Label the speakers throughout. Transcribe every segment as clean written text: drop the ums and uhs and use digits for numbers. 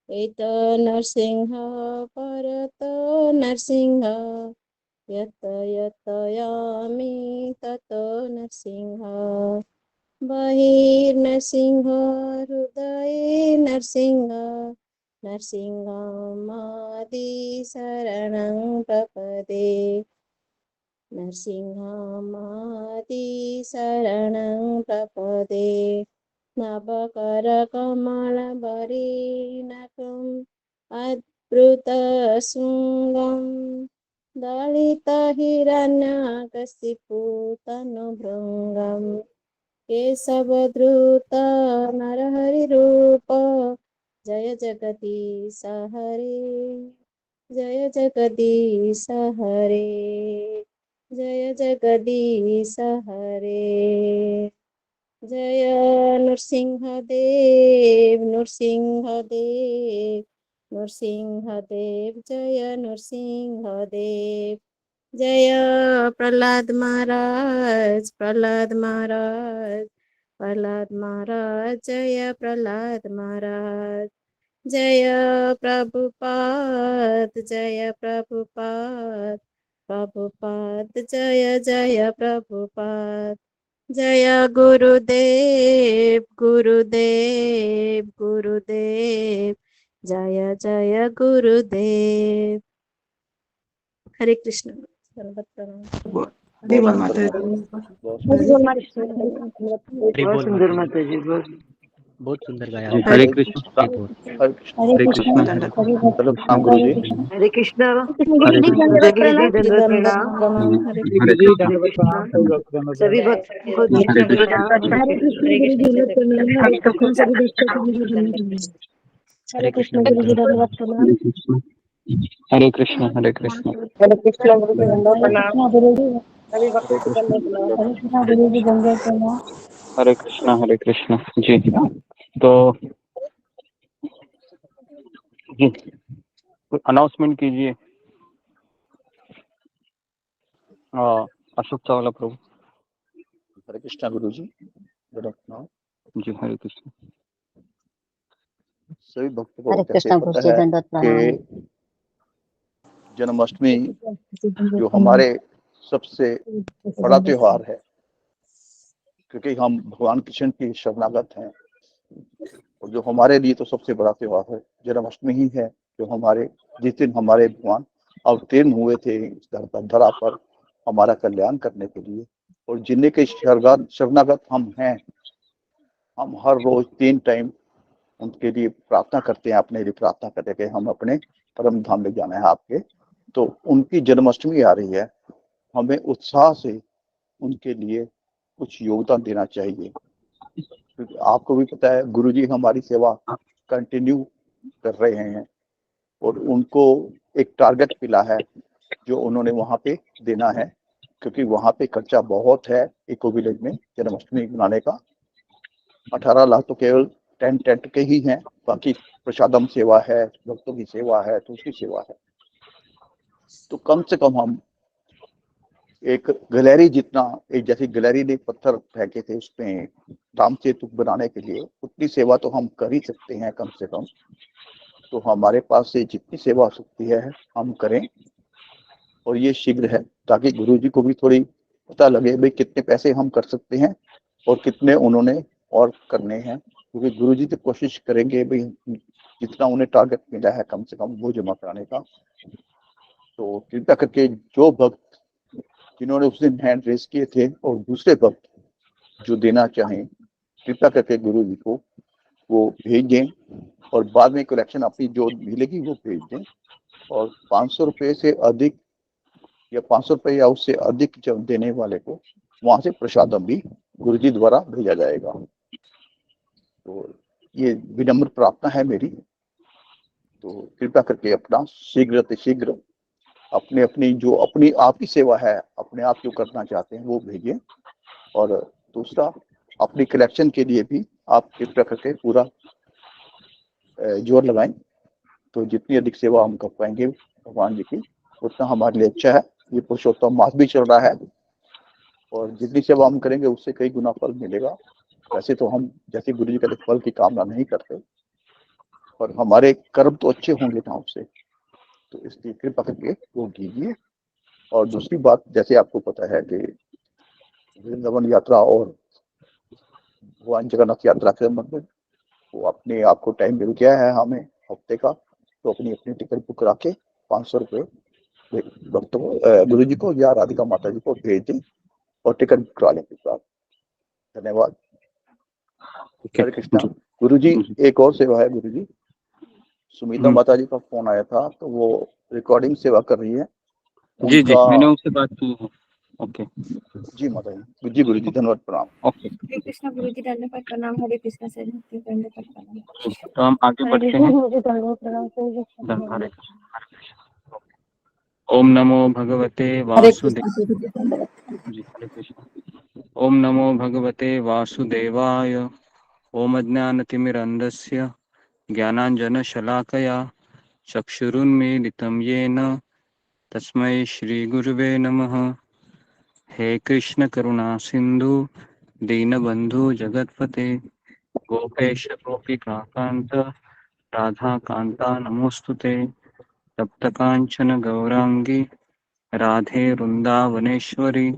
Speaker 1: एत नरसिंह परत नरसिंह यत यत यामि तत नरसिंह बहिर्नरसिंह हृदये नरसिंह नरसिंहमादिशरणं प्रपदे नरसिंहमादिशरणं प्रपदे नभकरकमलबरीनकम् अद्भुतशृङ्गं दलितहिरण्यकशिपुतनुभृङ्गम् केशवधृत नरहरिरूप जय जगदीश हरे जय जगदीश हरे जय जगदीश हरे जय नृसिंहदेव नृसिंहदेव नृसिंहदेव जय नृसिंहदेव जय प्रहलाद महाराज प्रहलाद महाराज प्रहलाद महाराज जय प्रहलाद महाराज जय प्रभुपाद प्रभुपाद जय जय प्रभुपाद जय गुरुदेव गुरुदेव गुरुदेव जय जय गुरुदेव। हरे कृष्ण। सर्वत्र प्रणाम।
Speaker 2: हरी बोल माता जी। बहुत सुंदर माता जी,
Speaker 3: बहुत सुंदर गाया।
Speaker 4: हरे कृष्ण हरे कृष्ण गुरु जी।
Speaker 2: हरे कृष्ण।
Speaker 1: गुरु जी दंडवत
Speaker 2: गुरु जी
Speaker 1: प्रणाम।
Speaker 2: दंडवत प्रणाम।
Speaker 1: हरे
Speaker 2: हरे कृष्ण। सभी भक्तों को दंडवत प्रणाम।
Speaker 1: हरे कृष्ण गुरु जी दंडवत प्रणाम। हरे कृष्ण सभी भक्तों को दंडवत प्रणाम। हरे कृष्ण गुरु जी दंडवत प्रणाम।
Speaker 4: हरे कृष्ण हरे कृष्ण
Speaker 5: हरे कृष्ण गुरु जी दंडवत
Speaker 1: हरे
Speaker 5: प्रणाम।
Speaker 1: कृष्ण गुरु जी।
Speaker 5: सभी भक्तों को दंडवत प्रणाम।
Speaker 1: हरे कृष्ण गुरु जी दंडवत प्रणाम।
Speaker 4: हरे कृष्ण जी। तो जी अनाउंसमेंट कीजिए। अशोक चावला प्रभु।
Speaker 6: हरे कृष्णा गुरु जी।
Speaker 4: जी हरे कृष्ण।
Speaker 6: सभी भक्तों को
Speaker 5: हरे
Speaker 6: कैसे
Speaker 5: कृष्ण गुरु
Speaker 6: पता
Speaker 5: जी
Speaker 6: है
Speaker 5: दंडवत प्रणाम।
Speaker 6: कि जन्माष्टमी जो हमारे सबसे बड़ा त्योहार है, क्योंकि हम भगवान कृष्ण की शरणागत हैं, और जो हमारे लिए तो सबसे बड़ा त्योहार है जन्माष्टमी ही है, जो हमारे जिस दिन हमारे भगवान अवतीर्ण हुए थे इस धरा पर हमारा कल्याण करने के लिए, और जिन्हें के शरणागत हम हैं, हम हर रोज 3 टाइम उनके लिए प्रार्थना करते हैं, अपने लिए प्रार्थना करते हैं कि हम अपने परम धाम में जाना है आपके। तो उनकी जन्माष्टमी आ रही है, हमें उत्साह से उनके लिए कुछ योगदान देना चाहिए, क्योंकि आपको भी पता है गुरु जी हमारी सेवा कंटिन्यू कर रहे हैं, और उनको एक टारगेट मिला है जो उन्होंने वहां पे देना है, क्योंकि वहां पे खर्चा बहुत है इको विलेज में जन्माष्टमी मनाने का। 18 लाख तो केवल टेंट के ही हैं, बाकी प्रसादम सेवा है, भक्तों की सेवा है, दूसरी सेवा है। तो कम से कम हम एक गैलरी जितना, एक जैसी गैलरी ने पत्थर फेंके थे उसमें राम सेतु बनाने के लिए, उतनी सेवा तो हम कर ही सकते हैं कम से कम। तो हमारे पास से जितनी सेवा हो सकती है हम करें, और ये शीघ्र है, ताकि गुरु जी को भी थोड़ी पता लगे भाई कितने पैसे हम कर सकते हैं और कितने उन्होंने और करने हैं, क्योंकि गुरु जी तो कोशिश करेंगे भाई जितना उन्हें टारगेट मिला है कम से कम वो जमा कराने का। तो कृपया करके जो भक्त जिन्होंने उस दिन हैंड रेस किए थे और दूसरे भक्त जो देना चाहें, कृपया करके गुरु जी को वो भेज दें, और बाद में कलेक्शन अपनी जो मिलेगी वो भेज दें। और 500 रुपये से अधिक या 500 रुपये या उससे अधिक जब देने वाले को वहां से प्रसादम भी गुरु जी द्वारा भेजा जाएगा। तो ये विनम्र प्रार्थना है मेरी। तो कृपया करके अपना शीघ्र से शीघ्र अपने अपनी जो अपनी आपकी सेवा है, अपने आप जो करना चाहते हैं वो भेजिए, और दूसरा अपनी कलेक्शन के लिए भी आप कृपया करके पूरा जोर लगाएं। तो जितनी अधिक सेवा हम कर पाएंगे भगवान जी की, उतना हमारे लिए अच्छा है। ये पुरुषोत्तम मास भी चल रहा है, और जितनी सेवा हम करेंगे उससे कई गुना फल मिलेगा। वैसे तो हम जैसे गुरु जी कहते फल की कामना नहीं करते, पर हमारे कर्म तो अच्छे होंगे ना उससे, तो इसलिए कृपा करके वो कीजिए। और दूसरी बात, जैसे आपको पता है कि वृंदावन यात्रा और भगवान जगन्नाथ यात्रा के मतलब वो अपने आपको टाइम मिल गया है हमें हफ्ते का, तो अपनी अपनी टिकट बुक करा के 500 रुपये भक्तों को, गुरु जी को या राधिका माता जी को भेज दें और टिकट बुक करा लें साथ। धन्यवाद। हरे कृष्णा। गुरु जी एक और सेवा है गुरु जी, सुमिता माता जी का फोन आया था, तो वो रिकॉर्डिंग सेवा कर रही है।
Speaker 4: जी जी, मैंने उनसे बात की है। ओके
Speaker 6: जी माता जी, जी गुरु जी, धन्यवाद, प्रणाम।
Speaker 4: ओके,
Speaker 2: हरे कृष्णा गुरु जी, धन्यवाद, प्रणाम। हरे कृष्णा से भक्ति करने पर प्रणाम।
Speaker 4: तो हम आगे बढ़ते हैं।
Speaker 1: मुझे धन्यवाद प्रणाम सभी भक्तों
Speaker 4: हरे कृष्ण। ओम नमो भगवते
Speaker 2: हरे
Speaker 4: वासुदेव।
Speaker 2: कृष्णा गुरु जी, धन्यवाद।
Speaker 4: जी हरे कृष्ण। ओम नमो भगवते वासुदेवाय। ओम अज्ञानतिमिरन्धस्य ज्ञानाञ्जनशलाकया चक्षुरुन्मीलितं येन तस्मै श्रीगुरुवे नमः। हे कृष्ण करुणा सिंधु दीनबंधु जगतपते गोपेश गोपिकान्त राधा कांता नमोस्तुते। तप्त कांचन गौरांगी राधे वृंदावनेश्वरी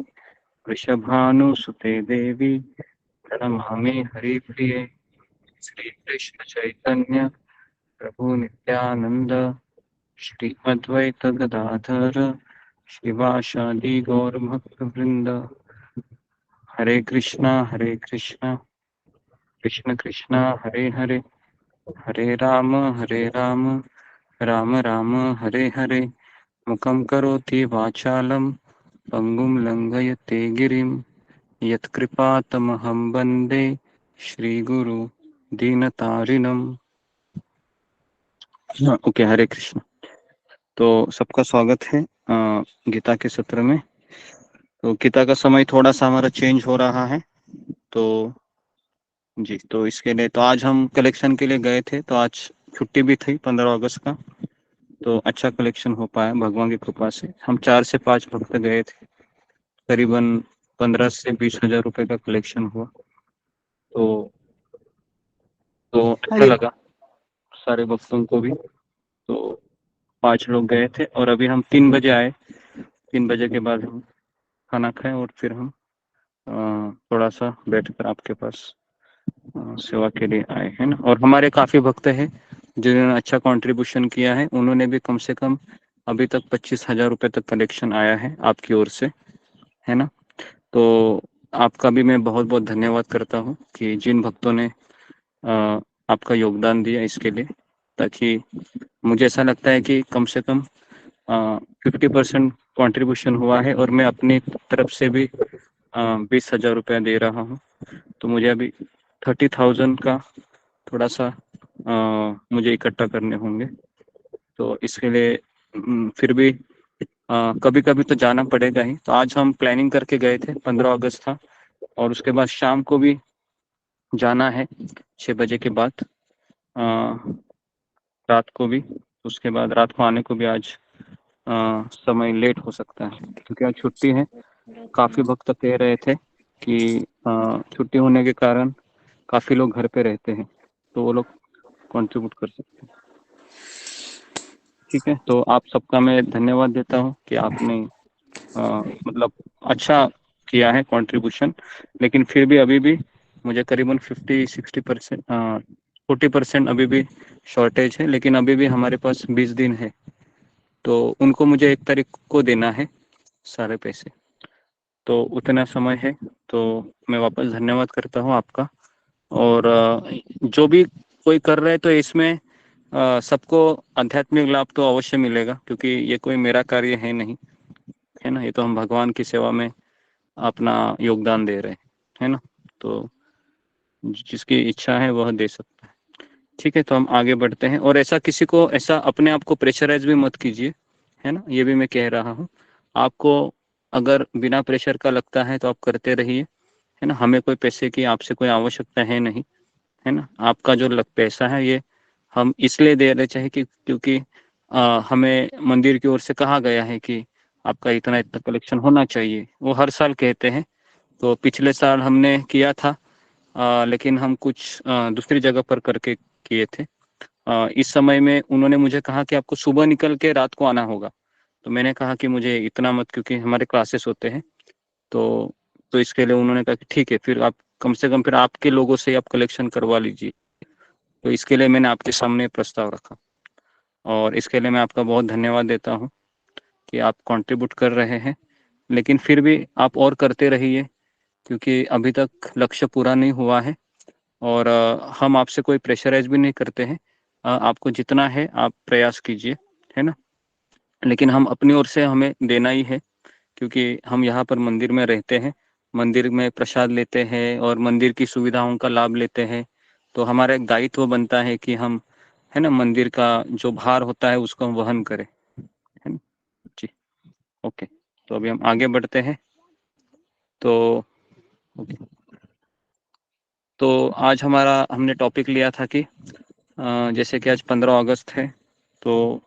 Speaker 4: वृषभानुसुते देवी प्रणमामि हरिप्रिये। श्री कृष्ण चैतन्य प्रभु नित्यानंद श्री अद्वैत गदाधर शिवासादि गौर भक्त वृंद। हरे कृष्णा कृष्ण कृष्णा हरे हरे, हरे राम राम राम हरे हरे। मुखं करोति वाचालं पंगुं लंघयते गिरिं यत्कृपातमहं वन्दे श्रीगुरु दीनतारिणम्। ओके, हरे कृष्ण। तो सबका स्वागत है गीता के सत्र में। तो गीता का समय थोड़ा सा हमारा चेंज हो रहा है, तो जी, तो इसके लिए तो आज हम कलेक्शन के लिए गए थे, तो आज छुट्टी भी थी 15 अगस्त का, तो अच्छा कलेक्शन हो पाया भगवान की कृपा से। हम 4 से 5 भक्त गए थे, करीबन 15 से 20 हजार रुपए का कलेक्शन हुआ। तो अच्छा लगा सारे भक्तों को भी। तो 5 लोग गए थे और अभी हम 3 बजे आए। 3 बजे के बाद हम खाना खाए और फिर हम थोड़ा सा बैठकर आपके पास सेवा के लिए आए हैं ना। और हमारे काफी भक्त हैं जिन्होंने अच्छा कंट्रीब्यूशन किया है, उन्होंने भी कम से कम अभी तक 25,000 रुपए तक कलेक्शन आया है आपकी ओर से, है ना। तो आपका भी मैं बहुत बहुत धन्यवाद करता हूँ कि जिन भक्तों ने आपका योगदान दिया इसके लिए, ताकि मुझे ऐसा लगता है कि कम से कम 50% कॉन्ट्रीब्यूशन हुआ है और मैं अपनी तरफ से भी 20,000 रुपया दे रहा हूँ। तो मुझे अभी 30,000 का थोड़ा सा मुझे इकट्ठा करने होंगे। तो इसके लिए फिर भी कभी कभी तो जाना पड़ेगा ही। तो आज हम प्लानिंग करके गए थे, 15 अगस्त था, और उसके बाद शाम को भी जाना है 6 बजे के बाद, रात को भी। उसके बाद रात को आने को भी आज समय लेट हो सकता है क्योंकि आज छुट्टी है। काफी भक्त कह रहे थे कि छुट्टी होने के कारण काफी लोग घर पे रहते हैं, तो वो लोग कंट्रीब्यूट कर सकते हैं। ठीक है, तो आप सबका मैं धन्यवाद देता हूँ कि आपने मतलब अच्छा किया है कंट्रीब्यूशन। लेकिन फिर भी अभी भी मुझे करीबन 50-60% 40% अभी भी शॉर्टेज है, लेकिन अभी भी हमारे पास 20 दिन है, तो उनको मुझे 1 तारीख को देना है सारे पैसे। तो उतना समय है, तो मैं वापस धन्यवाद करता हूँ आपका। और जो भी कोई कर रहा है तो इसमें सबको आध्यात्मिक लाभ तो अवश्य मिलेगा, क्योंकि ये कोई मेरा कार्य है नहीं, है ना। ये तो हम भगवान की सेवा में अपना योगदान दे रहे हैं, है ना। तो जिसकी इच्छा है वह दे सकता है। ठीक है, तो हम आगे बढ़ते हैं। और ऐसा किसी को ऐसा अपने आप को प्रेशराइज भी मत कीजिए, है ना। ये भी मैं कह रहा हूँ, आपको अगर बिना प्रेशर का लगता है तो आप करते रहिए, है ना। हमें कोई पैसे की आपसे कोई आवश्यकता है नहीं, है ना। आपका जो पैसा है ये हम इसलिए दे रहे चाहिए कि क्योंकि हमें मंदिर की ओर से कहा गया है कि आपका इतना इतना कलेक्शन होना चाहिए। वो हर साल कहते हैं। तो पिछले साल हमने किया था, लेकिन हम कुछ दूसरी जगह पर करके किए थे। इस समय में उन्होंने मुझे कहा कि आपको सुबह निकल के रात को आना होगा। तो मैंने कहा कि मुझे इतना मत, क्योंकि हमारे क्लासेस होते हैं। तो इसके लिए उन्होंने कहा कि ठीक है, फिर आप कम से कम फिर आपके लोगों से आप कलेक्शन करवा लीजिए। तो इसके लिए मैंने आपके सामने प्रस्ताव रखा, और इसके लिए मैं आपका बहुत धन्यवाद देता हूँ कि आप कंट्रीब्यूट कर रहे हैं। लेकिन फिर भी आप और करते रहिए, क्योंकि अभी तक लक्ष्य पूरा नहीं हुआ है, और हम आपसे कोई प्रेशराइज भी नहीं करते हैं। आपको जितना है आप प्रयास कीजिए, है ना। लेकिन हम अपनी ओर से हमें देना ही है, क्योंकि हम यहाँ पर मंदिर में रहते हैं, मंदिर में प्रसाद लेते हैं और मंदिर की सुविधाओं का लाभ लेते हैं। तो हमारा एक दायित्व बनता है कि हम, है ना, मंदिर का जो भार होता है उसको हम वहन करें, है ना जी। ओके, तो अभी हम आगे बढ़ते हैं। तो ओके, तो आज हमने टॉपिक लिया था कि जैसे कि आज 15 अगस्त है, तो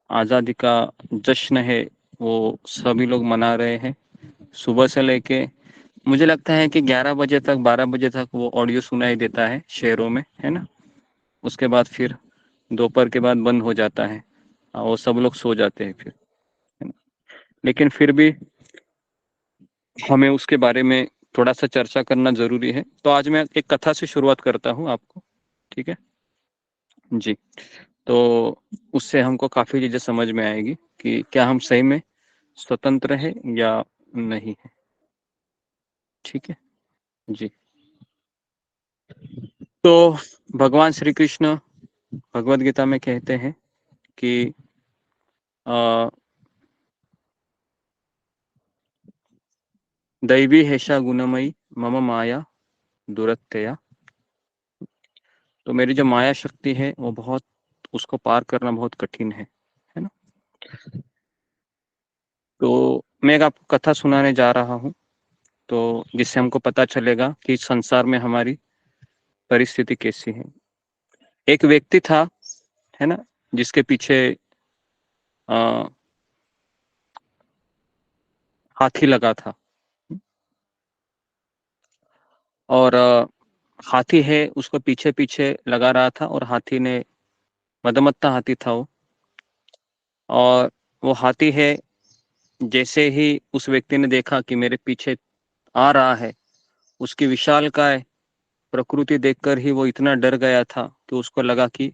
Speaker 4: आज़ादी का जश्न है, वो सभी लोग मना रहे हैं। सुबह से लेके मुझे लगता है कि 11 बजे तक, 12 बजे तक वो ऑडियो सुनाई देता है शहरों में, है ना। उसके बाद फिर दोपहर के बाद बंद हो जाता है, वो सब लोग सो जाते हैं फिर, है ना। लेकिन फिर भी हमें उसके बारे में थोड़ा सा चर्चा करना जरूरी है। तो आज मैं एक कथा से शुरुआत करता हूँ आपको, ठीक है जी। तो उससे हमको काफी चीजें समझ में आएगी कि क्या हम सही में स्वतंत्र है या नहीं है, ठीक है जी। तो भगवान श्री कृष्ण भगवद गीता में कहते हैं कि दैवी हेषा गुणमयी मम माया दुरत्यया। तो मेरी जो माया शक्ति है वो बहुत, उसको पार करना बहुत कठिन है ना। तो मैं एक आपको कथा सुनाने जा रहा हूँ, तो जिससे हमको पता चलेगा कि इस संसार में हमारी परिस्थिति कैसी है। एक व्यक्ति था, है ना, जिसके पीछे हाथी लगा था, और हाथी है उसको पीछे पीछे लगा रहा था, और हाथी ने, मदमत्ता हाथी था वो, और वो हाथी है जैसे ही उस व्यक्ति ने देखा कि मेरे पीछे आ रहा है, उसकी विशालकाय प्रकृति देखकर ही वो इतना डर गया था कि उसको लगा कि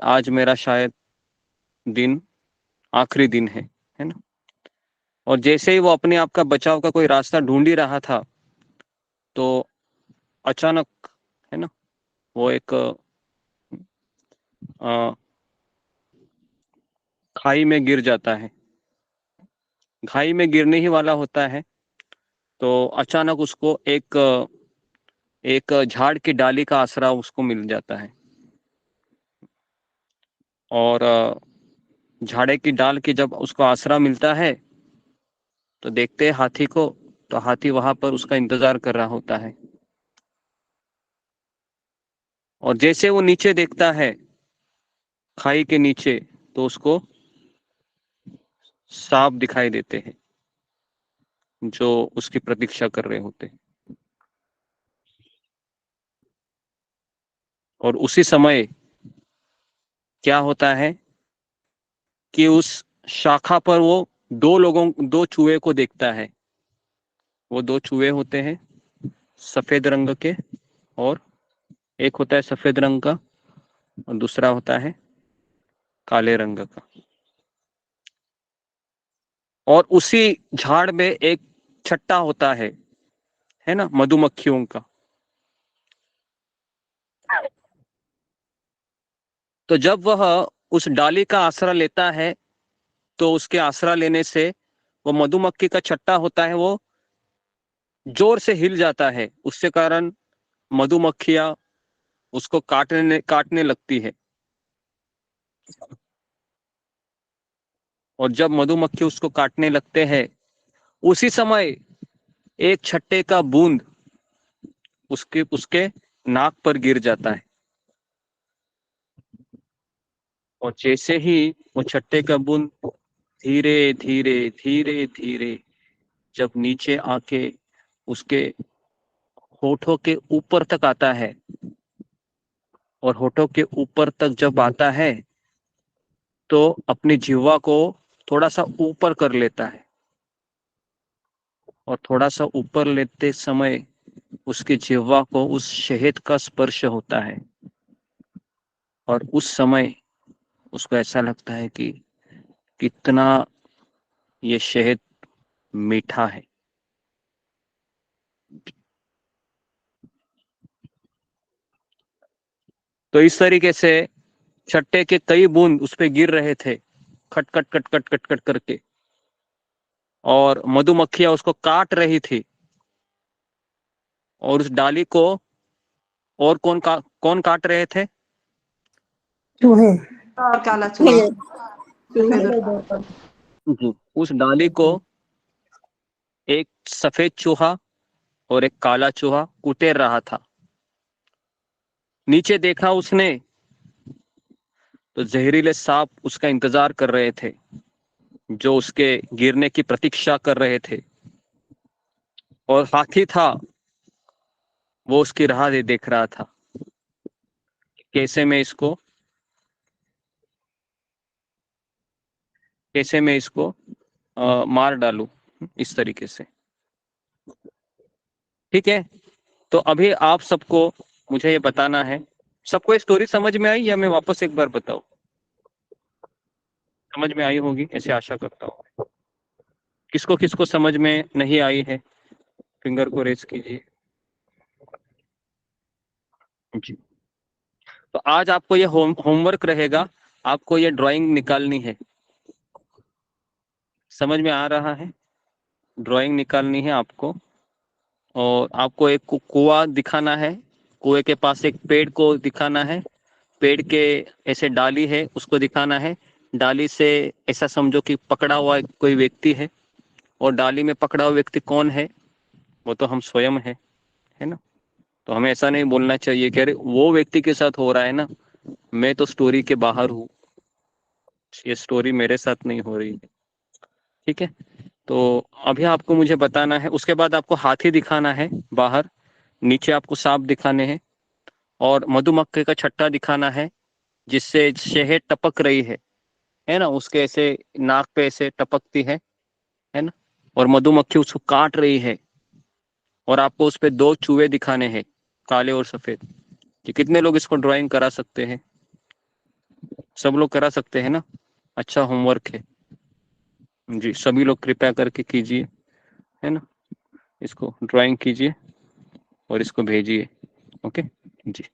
Speaker 4: आज मेरा शायद दिन आखिरी दिन है ना। और जैसे ही वो अपने आप का बचाव का कोई रास्ता ढूंढ ही रहा था, तो अचानक, है ना, वो एक खाई में गिर जाता है। खाई में गिरने ही वाला होता है, तो अचानक उसको एक झाड़ की डाली का आसरा उसको मिल जाता है, और झाड़े की डाल की जब उसको आसरा मिलता है, तो देखते हैं हाथी को, तो हाथी वहां पर उसका इंतजार कर रहा होता है। और जैसे वो नीचे देखता है, खाई के नीचे, तो उसको सांप दिखाई देते हैं जो उसकी प्रतीक्षा कर रहे होते हैं। और उसी समय क्या होता है कि उस शाखा पर वो दो चूहे को देखता है। वो दो चूहे होते हैं सफेद रंग के, और एक होता है सफेद रंग का और दूसरा होता है काले रंग का। और उसी झाड़ में एक छट्टा होता है ना, मधुमक्खियों का। तो जब वह उस डाली का आसरा लेता है, तो उसके आसरा लेने से वो मधुमक्खी का छट्टा होता है, वो जोर से हिल जाता है। उसके कारण मधुमक्खियां उसको काटने लगती है। और जब मधुमक्खी उसको काटने लगते हैं, उसी समय एक छट्टे का बूंद उसके नाक पर गिर जाता है। और जैसे ही वो छट्टे का बूंद धीरे धीरे धीरे धीरे जब नीचे आके उसके होठों के ऊपर तक आता है, और होठों के ऊपर तक जब आता है तो अपनी जिह्वा को थोड़ा सा ऊपर कर लेता है, और थोड़ा सा ऊपर लेते समय उसकी जिह्वा को उस शहद का स्पर्श होता है, और उस समय उसको ऐसा लगता है कि कितना ये शहद मीठा है। तो इस तरीके से छट्टे के कई बूंद उस पे गिर रहे थे, खट खट खट खट खट खट करके, और मधुमक्खियां उसको काट रही थी। और उस डाली को और कौन काट रहे थे?
Speaker 1: चूहे।
Speaker 2: और काला चूहा।
Speaker 4: जी। उस डाली को एक सफेद चूहा और एक काला चूहा कुटेर रहा था। नीचे देखा उसने तो जहरीले सांप उसका इंतजार कर रहे थे, जो उसके गिरने की प्रतीक्षा कर रहे थे। और हाथी था, वो उसकी राह देख रहा था, कैसे मैं इसको मार डालूं, इस तरीके से। ठीक है, तो अभी आप सबको मुझे ये बताना है, सबको ये स्टोरी समझ में आई या मैं वापस एक बार बताऊं? समझ में आई होगी ऐसे आशा करता हूँ। किसको किसको समझ में नहीं आई है, फिंगर को रेज कीजिए। जी। तो आज आपको ये होमवर्क रहेगा, आपको ये ड्राइंग निकालनी है। समझ में आ रहा है? ड्राइंग निकालनी है आपको, और आपको एक कुआं दिखाना है, कुएं के पास एक पेड़ को दिखाना है, पेड़ के ऐसे डाली है उसको दिखाना है, डाली से ऐसा समझो कि पकड़ा हुआ कोई व्यक्ति है, और डाली में पकड़ा हुआ व्यक्ति कौन है? वो तो हम स्वयं है ना? तो हमें ऐसा नहीं बोलना चाहिए कि अरे वो व्यक्ति के साथ हो रहा है ना, मैं तो स्टोरी के बाहर हूँ, ये स्टोरी मेरे साथ नहीं हो रही है। ठीक है, तो अभी आपको मुझे बताना है, उसके बाद आपको हाथी दिखाना है बाहर, नीचे आपको सांप दिखाने हैं, और मधुमक्खी का छट्टा दिखाना है जिससे शहद टपक रही है ना, उसके ऐसे नाक पे ऐसे टपकती है ना, और मधुमक्खी उसको काट रही है, और आपको उस पे दो चूहे दिखाने हैं, काले और सफेद। कि कितने लोग इसको ड्राइंग करा सकते हैं? सब लोग करा सकते हैं ना? अच्छा होमवर्क है जी, सभी लोग कृपया करके कीजिए, है ना, इसको ड्राइंग कीजिए और इसको भेजिए। ओके जी।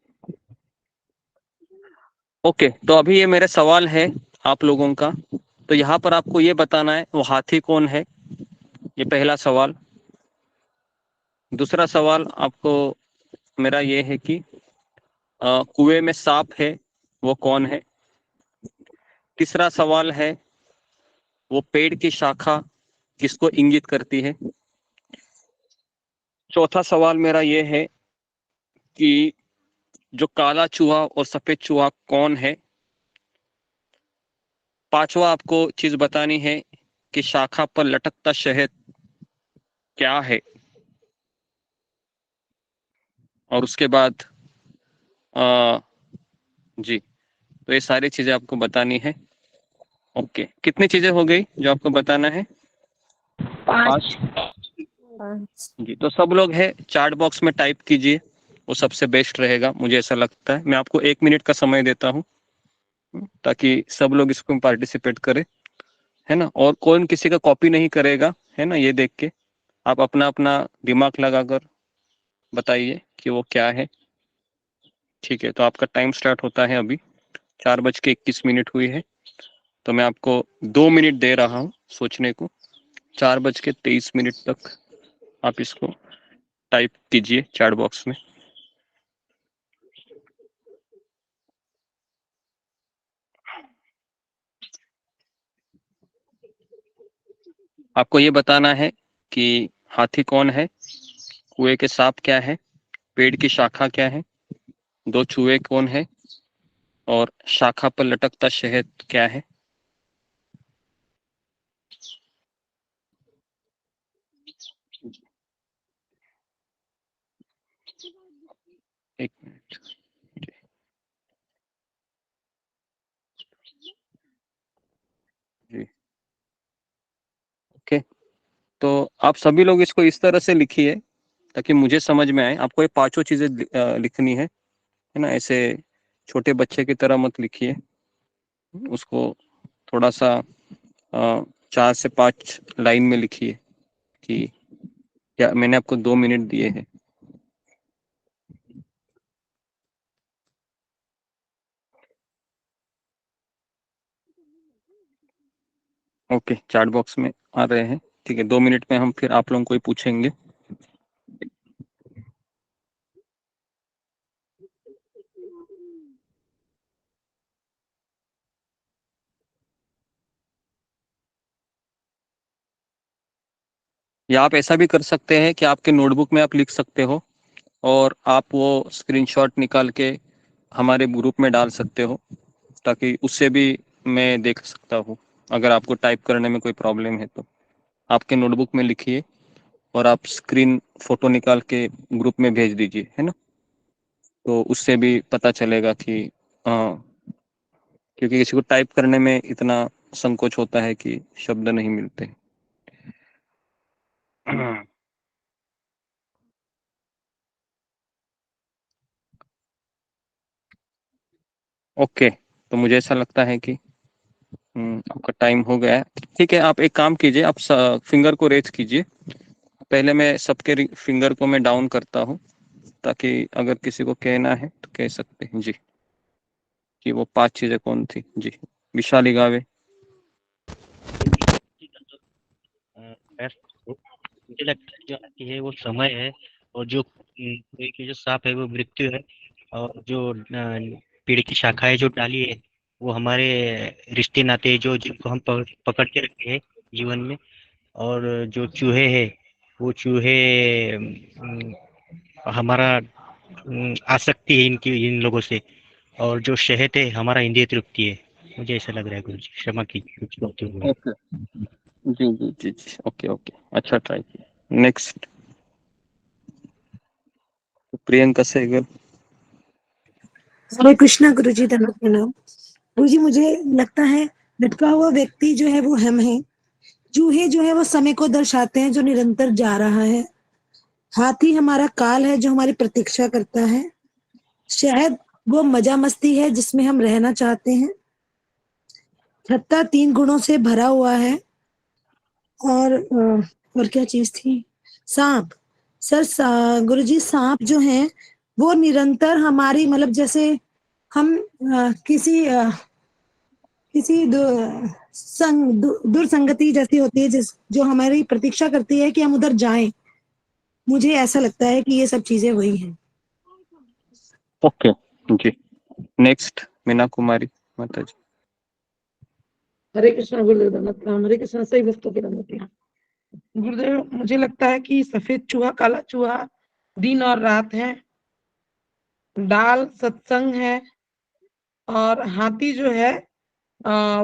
Speaker 4: ओके, तो अभी ये मेरे सवाल है आप लोगों का। तो यहाँ पर आपको ये बताना है वो हाथी कौन है, ये पहला सवाल। दूसरा सवाल आपको मेरा ये है कि कुएं में सांप है, वो कौन है? तीसरा सवाल है वो पेड़ की शाखा किसको इंगित करती है? चौथा सवाल मेरा ये है कि जो काला चूहा और सफेद चूहा कौन है? पांचवा आपको चीज बतानी है कि शाखा पर लटकता शहद क्या है? और उसके बाद जी, तो ये सारी चीजें आपको बतानी है। ओके, कितनी चीजें हो गई जो आपको बताना है? 5। जी, तो सब लोग है चार्ट बॉक्स में टाइप कीजिए, वो सबसे बेस्ट रहेगा, मुझे ऐसा लगता है। मैं आपको 1 मिनट का समय देता हूँ, ताकि सब लोग इसको पार्टिसिपेट करें, है ना। और कौन किसी का कॉपी नहीं करेगा, है ना, ये देख के आप अपना अपना दिमाग लगाकर बताइए कि वो क्या है। ठीक है, तो आपका टाइम स्टार्ट होता है अभी। 4:21 हुई है, तो मैं आपको 2 मिनट दे रहा हूँ सोचने को। 4:23 तक आप इसको टाइप कीजिए चैट बॉक्स में। आपको ये बताना है कि हाथी कौन है, कुएं के सांप क्या है, पेड़ की शाखा क्या है, दो चूहे कौन है, और शाखा पर लटकता शहद क्या है। एक मिनट। तो आप सभी लोग इसको इस तरह से लिखिए ताकि मुझे समझ में आए। आपको ये पांचों चीजें लिखनी है ना, ऐसे छोटे बच्चे की तरह मत लिखिए उसको, थोड़ा सा 4 से 5 लाइन में लिखिए कि क्या। मैंने आपको 2 मिनट दिए हैं। ओके, चैट बॉक्स में आ रहे हैं, ठीक है। 2 मिनट में हम फिर आप लोगों को ही पूछेंगे। या आप ऐसा भी कर सकते हैं कि आपके नोटबुक में आप लिख सकते हो और आप वो स्क्रीनशॉट निकाल के हमारे ग्रुप में डाल सकते हो, ताकि उससे भी मैं देख सकता हूँ। अगर आपको टाइप करने में कोई प्रॉब्लम है तो आपके नोटबुक में लिखिए और आप स्क्रीन फोटो निकाल के ग्रुप में भेज दीजिए, है ना। तो उससे भी पता चलेगा कि क्योंकि किसी को टाइप करने में इतना संकोच होता है कि शब्द नहीं मिलते। ओके, तो मुझे ऐसा लगता है कि आपका टाइम हो गया है। ठीक है, आप एक काम कीजिए, आप फिंगर को रेज कीजिए। पहले मैं सबके फिंगर को मैं डाउन करता हूँ, ताकि अगर किसी को कहना है तो कह सकते हैं जी कि वो 5 चीजें कौन थी। जी, विशाली गावे।
Speaker 3: मुझे लगता है जो आती है वो समय है, और जो पेड़ की जो साप है वो मृत्यु है, और जो पेड़ की शाखाएं जो डाली है वो हमारे रिश्ते नाते जो जिनको हम पकड़ के रखे हैं जीवन में। और जो चूहे हैं वो चूहे हमारा आसक्ति है इनकी, इन लोगों से। और जो शहद है हमारा इंद्रिय तृप्ति है। मुझे ऐसा लग रहा है गुरु जी, क्षमा कीजिए कुछ गलती हुई।
Speaker 4: ओके जी जी जी जी, ओके ओके, अच्छा ट्राई किया। नेक्स्ट, प्रियंका सहगल।
Speaker 1: हरे कृष्णा गुरु जी, धन्यवाद प्रणाम। गुरु जी, मुझे लगता है लटका हुआ व्यक्ति जो है वो हम है। चूहे जो है वो समय को दर्शाते हैं जो निरंतर जा रहा है। हाथी हमारा काल है जो हमारी प्रतीक्षा करता है। शहद वो मजा मस्ती है जिसमें हम रहना चाहते हैं। छत्ता 3 गुणों से भरा हुआ है। और क्या चीज थी? सांप। सर गुरुजी, सांप जो है वो निरंतर हमारी मतलब जैसे हम किसी दुर्संगति जैसी होती है जिस जो हमारी प्रतीक्षा करती है कि हम उधर जाएं। मुझे ऐसा लगता है कि ये सब चीजें वही हैं।
Speaker 4: ओके जी, नेक्स्ट मीना कुमारी माता जी।
Speaker 5: हरे कृष्ण गुरुदेव, दंडवत प्रणाम। हरे कृष्ण, सही वस्तु की दंडवत। गुरुदेव, मुझे लगता है कि सफेद चूहा, काला चूहा दिन और रात है। डाल सत्संग है। और हाथी जो है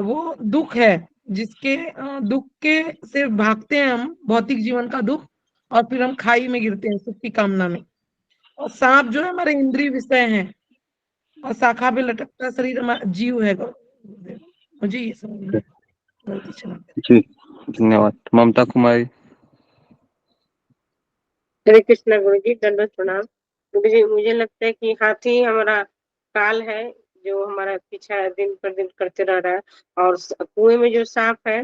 Speaker 5: वो दुख है, जिसके दुख के से भागते हैं हम, भौतिक जीवन का दुख, और फिर हम खाई में गिरते हैं सुख की कामना में। और सांप जो है हमारे इंद्रिय विषय है, और शाखा पे लटकता शरीर हमारा जीव है। गुरुदेव, मुझे ये समझ में गलती चला।
Speaker 4: जी धन्यवाद। ममता कुमारी।
Speaker 2: हरे कृष्णा गुरु जी, दंडवत प्रणाम। गुरु जी, मुझे लगता है कि हाथी हमारा काल है, जो हमारा पीछा दिन पर दिन करते रह रहा है। और कुएं में जो सांप है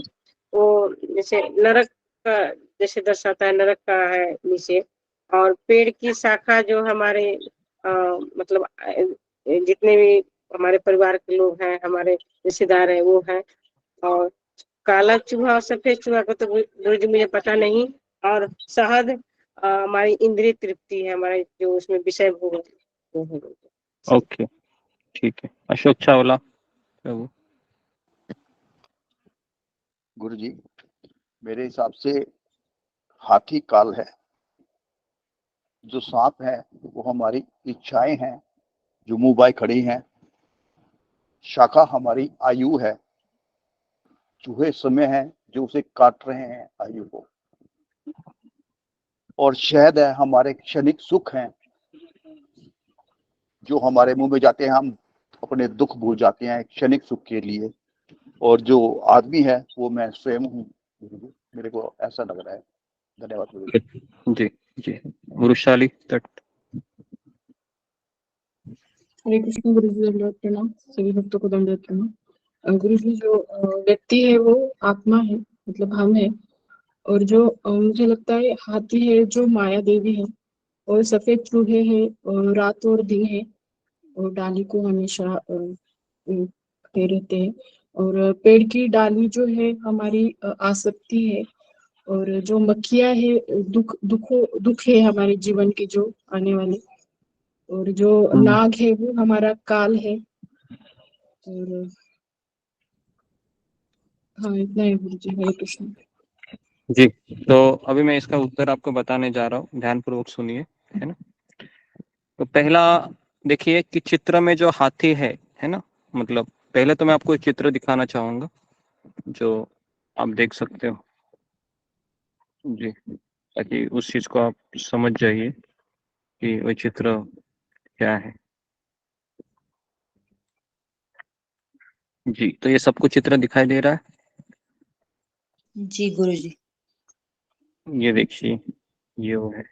Speaker 2: वो जैसे नरक का, जैसे दर्शाता है, नरक का है नीचे। और पेड़ की शाखा जो हमारे मतलब जितने भी हमारे परिवार के लोग हैं, हमारे रिश्तेदार हैं, वो हैं। और काला चूहा और सफेद चूहा को तो गुरु जी मुझे पता नहीं। और शहद हमारी इंद्रिय तृप्ति है, हमारे जो उसमें विषय भोग वो है।
Speaker 4: ओके ठीक है, अशोक चावला प्रभु।
Speaker 6: गुरु जी, मेरे हिसाब से हाथी काल है, जो सांप है वो हमारी इच्छाएं हैं जो मुंह बाय खड़ी हैं। शाखा हमारी आयु है, चूहे समय है जो उसे काट रहे हैं आयु को। और शहद है हमारे क्षणिक सुख हैं, जो हमारे मुंह में जाते हैं, हम अपने दुख भूल जाते हैं क्षणिक सुख के लिए। और जो आदमी है वो मैं स्वयं हूँ, मेरे को ऐसा लग रहा है। धन्यवाद गुरु जी।
Speaker 4: जी जी, वृषाली तट।
Speaker 7: हरे कृष्ण गुरु जी, दंडवत प्रणाम। सभी भक्तों को दंडवत प्रणाम। गुरु जी, जो व्यक्ति है वो आत्मा है, मतलब हम है। और जो मुझे लगता है हाथी है जो माया देवी है, और सफेद चूहे है और रात और दिन है, और डाली को हमेशा खड़े रहते हैं। और पेड़ की डाली जो है हमारी आसक्ति है, और जो मक्खियां है दुख है हमारे जीवन के जो आने वाले। और जो नाग है वो हमारा काल है। और हाँ, इतना है गुरु जी। हरे कृष्ण।
Speaker 4: जी, तो अभी मैं इसका उत्तर आपको बताने जा रहा हूँ, ध्यान पूर्वक सुनिए, है ना। तो पहला देखिए कि चित्र में जो हाथी है ना, मतलब पहले तो मैं आपको एक चित्र दिखाना चाहूंगा जो आप देख सकते हो जी, ताकि उस चीज को आप समझ जाइए कि वो चित्र क्या है। जी, तो ये सबको चित्र दिखाई दे रहा है।
Speaker 8: जी गुरुजी।
Speaker 4: ये देखिए, ये वो है।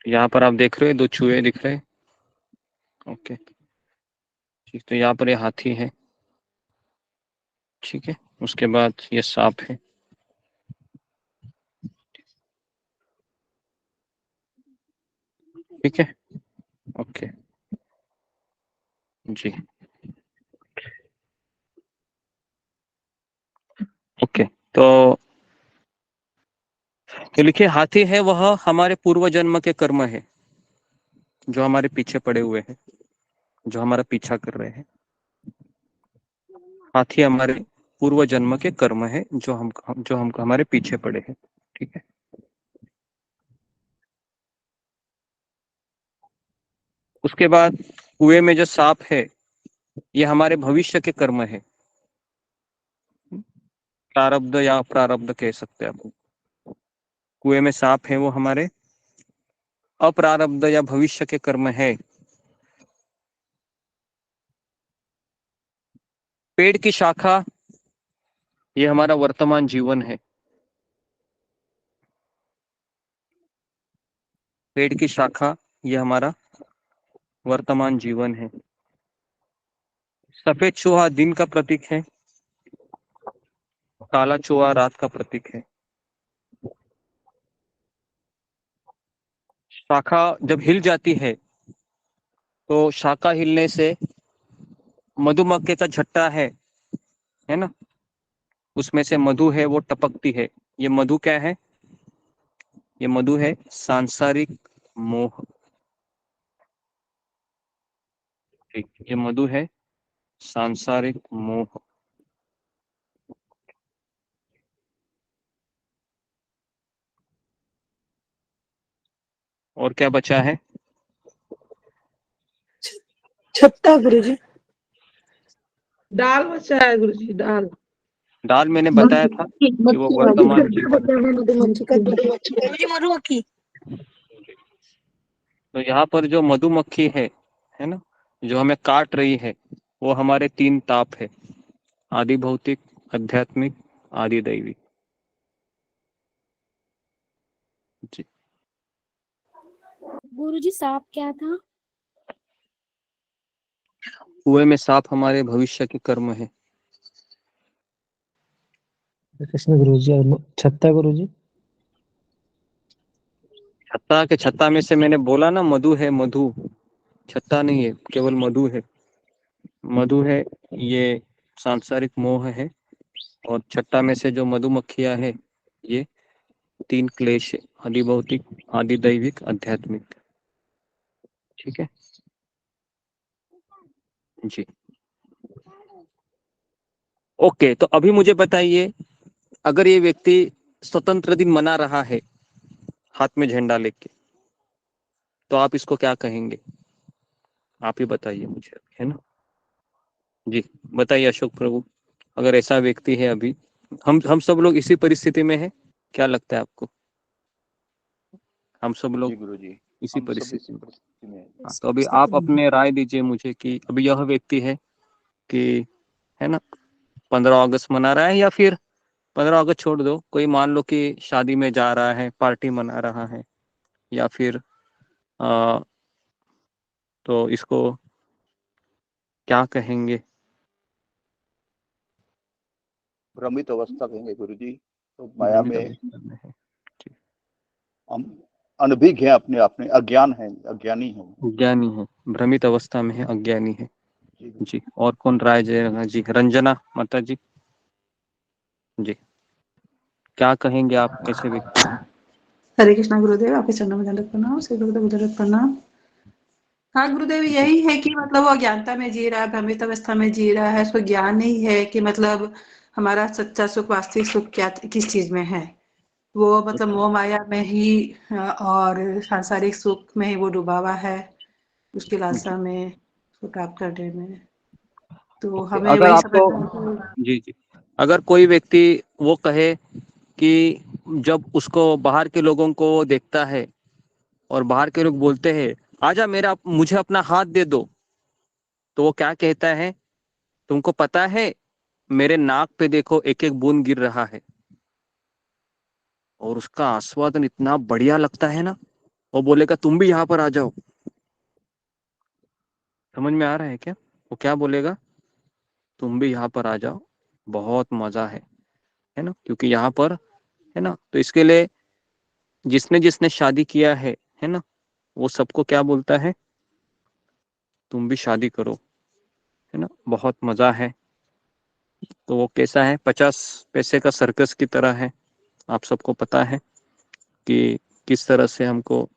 Speaker 4: यहाँ पर आप देख रहे हो 2 चूहे दिख रहे हैं। ओके, ठीक, तो यहाँ पर ये हाथी है, ठीक है। उसके बाद ये सांप है, ठीक है। ओके जी, ओके। तो लिखिए, हाथी है वह हमारे पूर्व जन्म के कर्म है जो हमारे पीछे पड़े हुए हैं, जो हमारा पीछा कर रहे हैं। हाथी हमारे पूर्व जन्म के कर्म है जो हम हमारे पीछे पड़े हैं, ठीक है। उसके बाद कुएं में जो सांप है ये हमारे भविष्य के कर्म है, प्रारब्ध या अप्रारब्ध कह सकते हैं आप। कुएं में सांप है वो हमारे अप्रारब्ध या भविष्य के कर्म है। पेड़ की शाखा ये हमारा वर्तमान जीवन है। पेड़ की शाखा ये हमारा वर्तमान जीवन है। सफेद चूहा दिन का प्रतीक है, काला चूहा रात का प्रतीक है। शाखा जब हिल जाती है तो शाखा हिलने से मधुमक्खी का झट्टा है ना, उसमें से मधु है वो टपकती है। ये मधु क्या है? ये मधु है सांसारिक मोह। ठीक, ये मधु है सांसारिक मोह। और क्या बचा है?
Speaker 1: छत्ता गुरुजी।
Speaker 5: दाल बचा है गुरुजी, दाल।
Speaker 4: दाल मैंने बताया था कि वो वर्तमान जीवन है।
Speaker 1: गुरुजी मधुमक्खी।
Speaker 4: तो यहाँ पर जो मधुमक्खी है ना, जो हमें काट रही है, वो हमारे 3 ताप है, आदि भौतिक, आध्यात्मिक, आदि दैवी। जी,
Speaker 9: गुरुजी सांप क्या था?
Speaker 4: कुएं में सांप हमारे भविष्य के कर्म है।
Speaker 10: कृष्ण गुरुजी। और छत्ता गुरुजी।
Speaker 4: छत्ता में से मैंने बोला ना, मधु है, मधु। छत्ता नहीं है, केवल मधु है। मधु है ये सांसारिक मोह है, और छत्ता में से जो मधुमक्खियां है ये 3 क्लेश है, आदि भौतिक, आदि दैविक, आध्यात्मिक। ठीक है जी। ओके, तो अभी मुझे बताइए, अगर ये व्यक्ति स्वतंत्र दिन मना रहा है हाथ में झंडा लेके, तो आप इसको क्या कहेंगे? आप ही बताइए मुझे, है ना। जी बताइए अशोक प्रभु, अगर ऐसा व्यक्ति है, अभी हम सब लोग इसी परिस्थिति में है, क्या लगता है आपको? हम सब लोग
Speaker 6: जी गुरुजी,
Speaker 4: इसी
Speaker 6: हम सब
Speaker 4: परिस्थिति
Speaker 6: इसी
Speaker 4: में।
Speaker 6: परिस्थिति में हैं।
Speaker 4: हाँ, तो अभी आप अपने राय दीजिए मुझे कि अभी यह व्यक्ति है कि, है ना, 15 अगस्त मना रहा है, या फिर 15 अगस्त छोड़ दो, कोई मान लो कि शादी में जा रहा है, पार्टी मना रहा है, या फिर तो इसको क्या कहेंगे?
Speaker 6: भ्रमित अवस्था कहेंगे गुरुजी। तो माया
Speaker 4: भ्रमित
Speaker 6: में
Speaker 4: अवस्था में है,
Speaker 6: हम अनभिज्ञ हैं, अपने अपने अज्ञान है, अज्ञानी है।
Speaker 4: ज्ञानी है, भ्रमित अवस्था में है, अज्ञानी है।
Speaker 6: जी
Speaker 4: जी, और कौन राय जय जी? रंजना माता जी, जी क्या कहेंगे आप ऐसे व्यक्ति को?
Speaker 8: हरे कृष्णा गुरुदेव, आपके चरणों में दंडवत प्रणाम, श्री गुरुदेव दंडवत प्रणाम। हाँ गुरुदेव, यही है कि मतलब वो अज्ञानता में जी रहा है, भ्रमित अवस्था में जी रहा है, उसको ज्ञान नहीं है कि मतलब हमारा सच्चा सुख, वास्तविक सुख क्या किस चीज में है। वो मतलब मोह माया में ही और सांसारिक सुख में ही वो डूबा हुआ है, उसकी लालसा में उसको प्राप्त करने में। तो हमें
Speaker 4: अगर
Speaker 8: वही
Speaker 4: आपको,
Speaker 8: समझना है कि
Speaker 4: जी जी, अगर कोई व्यक्ति वो कहे कि जब उसको बाहर के लोगों को वो देखता है और बाहर के लोग बोलते हैं आजा मेरा, मुझे अपना हाथ दे दो, तो वो क्या कहता है? तुमको पता है मेरे नाक पे देखो एक एक बूंद गिर रहा है, और उसका आस्वादन इतना बढ़िया लगता है ना, वो बोलेगा तुम भी यहाँ पर आ जाओ। समझ में आ रहा है क्या? वो क्या बोलेगा? तुम भी यहाँ पर आ जाओ, बहुत मजा है ना, क्योंकि यहाँ पर है ना। तो इसके लिए जिसने जिसने शादी किया है ना, वो सबको क्या बोलता है? तुम भी शादी करो, है ना, बहुत मजा है। तो वो कैसा है? 50 पैसे का सर्कस की तरह है। आप सबको पता है कि किस तरह से हमको।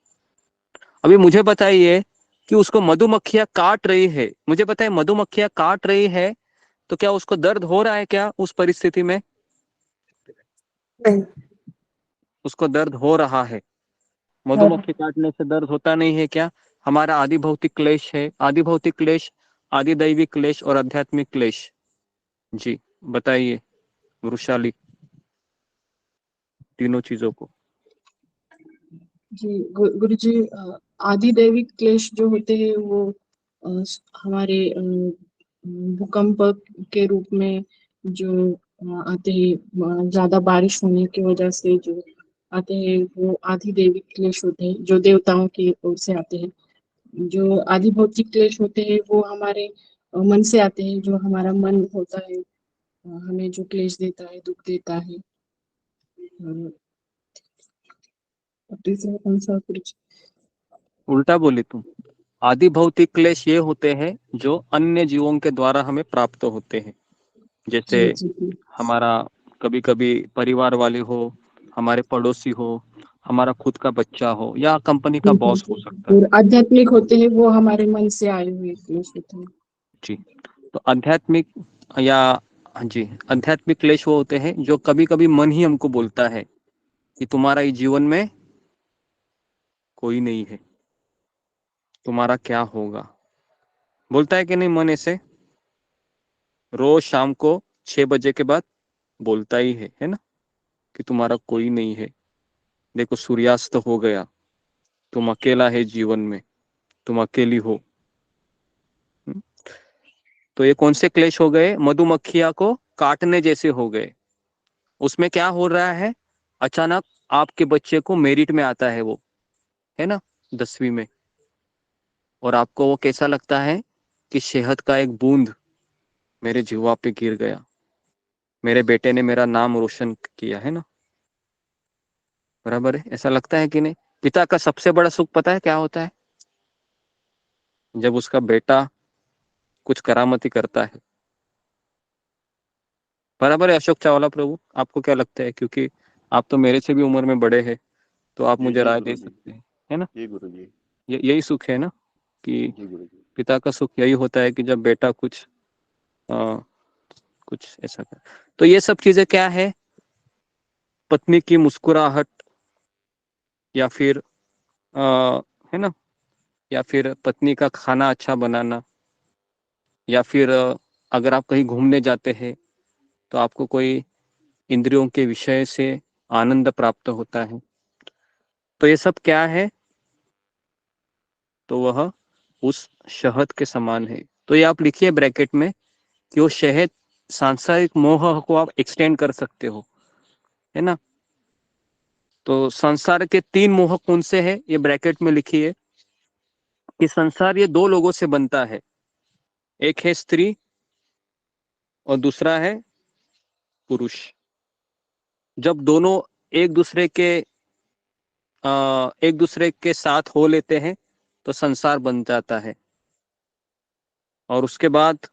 Speaker 4: अभी मुझे बताइए कि उसको मधुमक्खियां काट रही है, मुझे बताइए मधुमक्खियां काट रही है, तो क्या उसको दर्द हो रहा है क्या उस परिस्थिति में?
Speaker 1: नहीं।
Speaker 4: उसको दर्द हो रहा है। मधुमक्खी काटने से दर्द होता नहीं है क्या? हमारा आदि भौतिक क्लेश है, आदि भौतिक क्लेश, आदि दैविक क्लेश और आध्यात्मिक क्लेश। जी बताइए वृषाली, तीनों चीजों को।
Speaker 7: जी गुरुजी, आदि दैविक क्लेश जो होते हैं वो हमारे भूकंप के रूप में जो आते हैं, ज्यादा बारिश होने की वजह से जो आते हैं वो आदि दैविक क्लेश होते हैं, जो देवताओं की ओर से आते हैं। जो आदि भौतिक क्लेश होते हैं वो हमारे मन से आते हैं, जो हमारा मन होता है हमें जो क्लेश देता है, दुख देता है। और तीसरा कौन सा कुछ?
Speaker 4: उल्टा बोले तुम। आदि भौतिक क्लेश ये होते हैं जो अन्य जीवों के द्वारा हमें प्राप्त होते हैं, जैसे
Speaker 7: जी जी जी।
Speaker 4: हमारा कभी कभी परिवार वाले हो, हमारे पड़ोसी हो, हमारा खुद का बच्चा हो, या कंपनी का बॉस हो सकता है।
Speaker 7: और आध्यात्मिक होते हैं वो हमारे मन से आए हुए क्लेश होते हैं।
Speaker 4: जी, तो आध्यात्मिक या जी आध्यात्मिक क्लेश वो होते हैं जो कभी कभी मन ही हमको बोलता है कि तुम्हारा इस जीवन में कोई नहीं है, तुम्हारा क्या होगा। बोलता है कि नहीं मन ऐसे? रोज शाम को 6 बजे के बाद बोलता ही है ना, कि तुम्हारा कोई नहीं है, देखो सूर्यास्त हो गया, तुम अकेला है जीवन में, तुम अकेली हो। तो ये कौन से क्लेश हो गए? मधुमक्खिया को काटने जैसे हो गए। उसमें क्या हो रहा है? अचानक आपके बच्चे को मेरिट में आता है वो, है ना, 10वीं में, और आपको वो कैसा लगता है कि शहद का एक बूंद मेरे जीवा पे गिर गया, मेरे बेटे ने मेरा नाम रोशन किया, है ना। बराबर है, ऐसा लगता है कि नहीं? पिता का सबसे बड़ा सुख पता है क्या होता है? जब उसका बेटा कुछ करामती करता है। बराबर है अशोक चावला प्रभु, आपको क्या लगता है? क्योंकि आप तो मेरे से भी उम्र में बड़े हैं, तो आप
Speaker 6: जी
Speaker 4: मुझे
Speaker 6: जी
Speaker 4: राय
Speaker 6: गुरु
Speaker 4: दे
Speaker 6: जी।
Speaker 4: सकते हैं, है ना।
Speaker 6: जी गुरु जी।
Speaker 4: यही सुख है ना, कि
Speaker 6: जी गुरु जी।
Speaker 4: पिता का सुख यही होता है कि जब बेटा कुछ ऐसा कर। तो ये सब चीजें क्या है? पत्नी की मुस्कुराहट, या फिर है ना, या फिर पत्नी का खाना अच्छा बनाना, या फिर अगर आप कहीं घूमने जाते हैं तो आपको कोई इंद्रियों के विषय से आनंद प्राप्त होता है, तो ये सब क्या है? तो वह उस शहद के समान है। तो ये आप लिखिए ब्रैकेट में कि वो शहद, सांसारिक मोह को आप एक्सटेंड कर सकते हो, है ना। तो संसार के 3 मोह कौन से है, ये ब्रैकेट में लिखिए कि संसार ये 2 लोगों से बनता है, एक है स्त्री और दूसरा है पुरुष। जब दोनों एक दूसरे के साथ हो लेते हैं तो संसार बन जाता है। और उसके बाद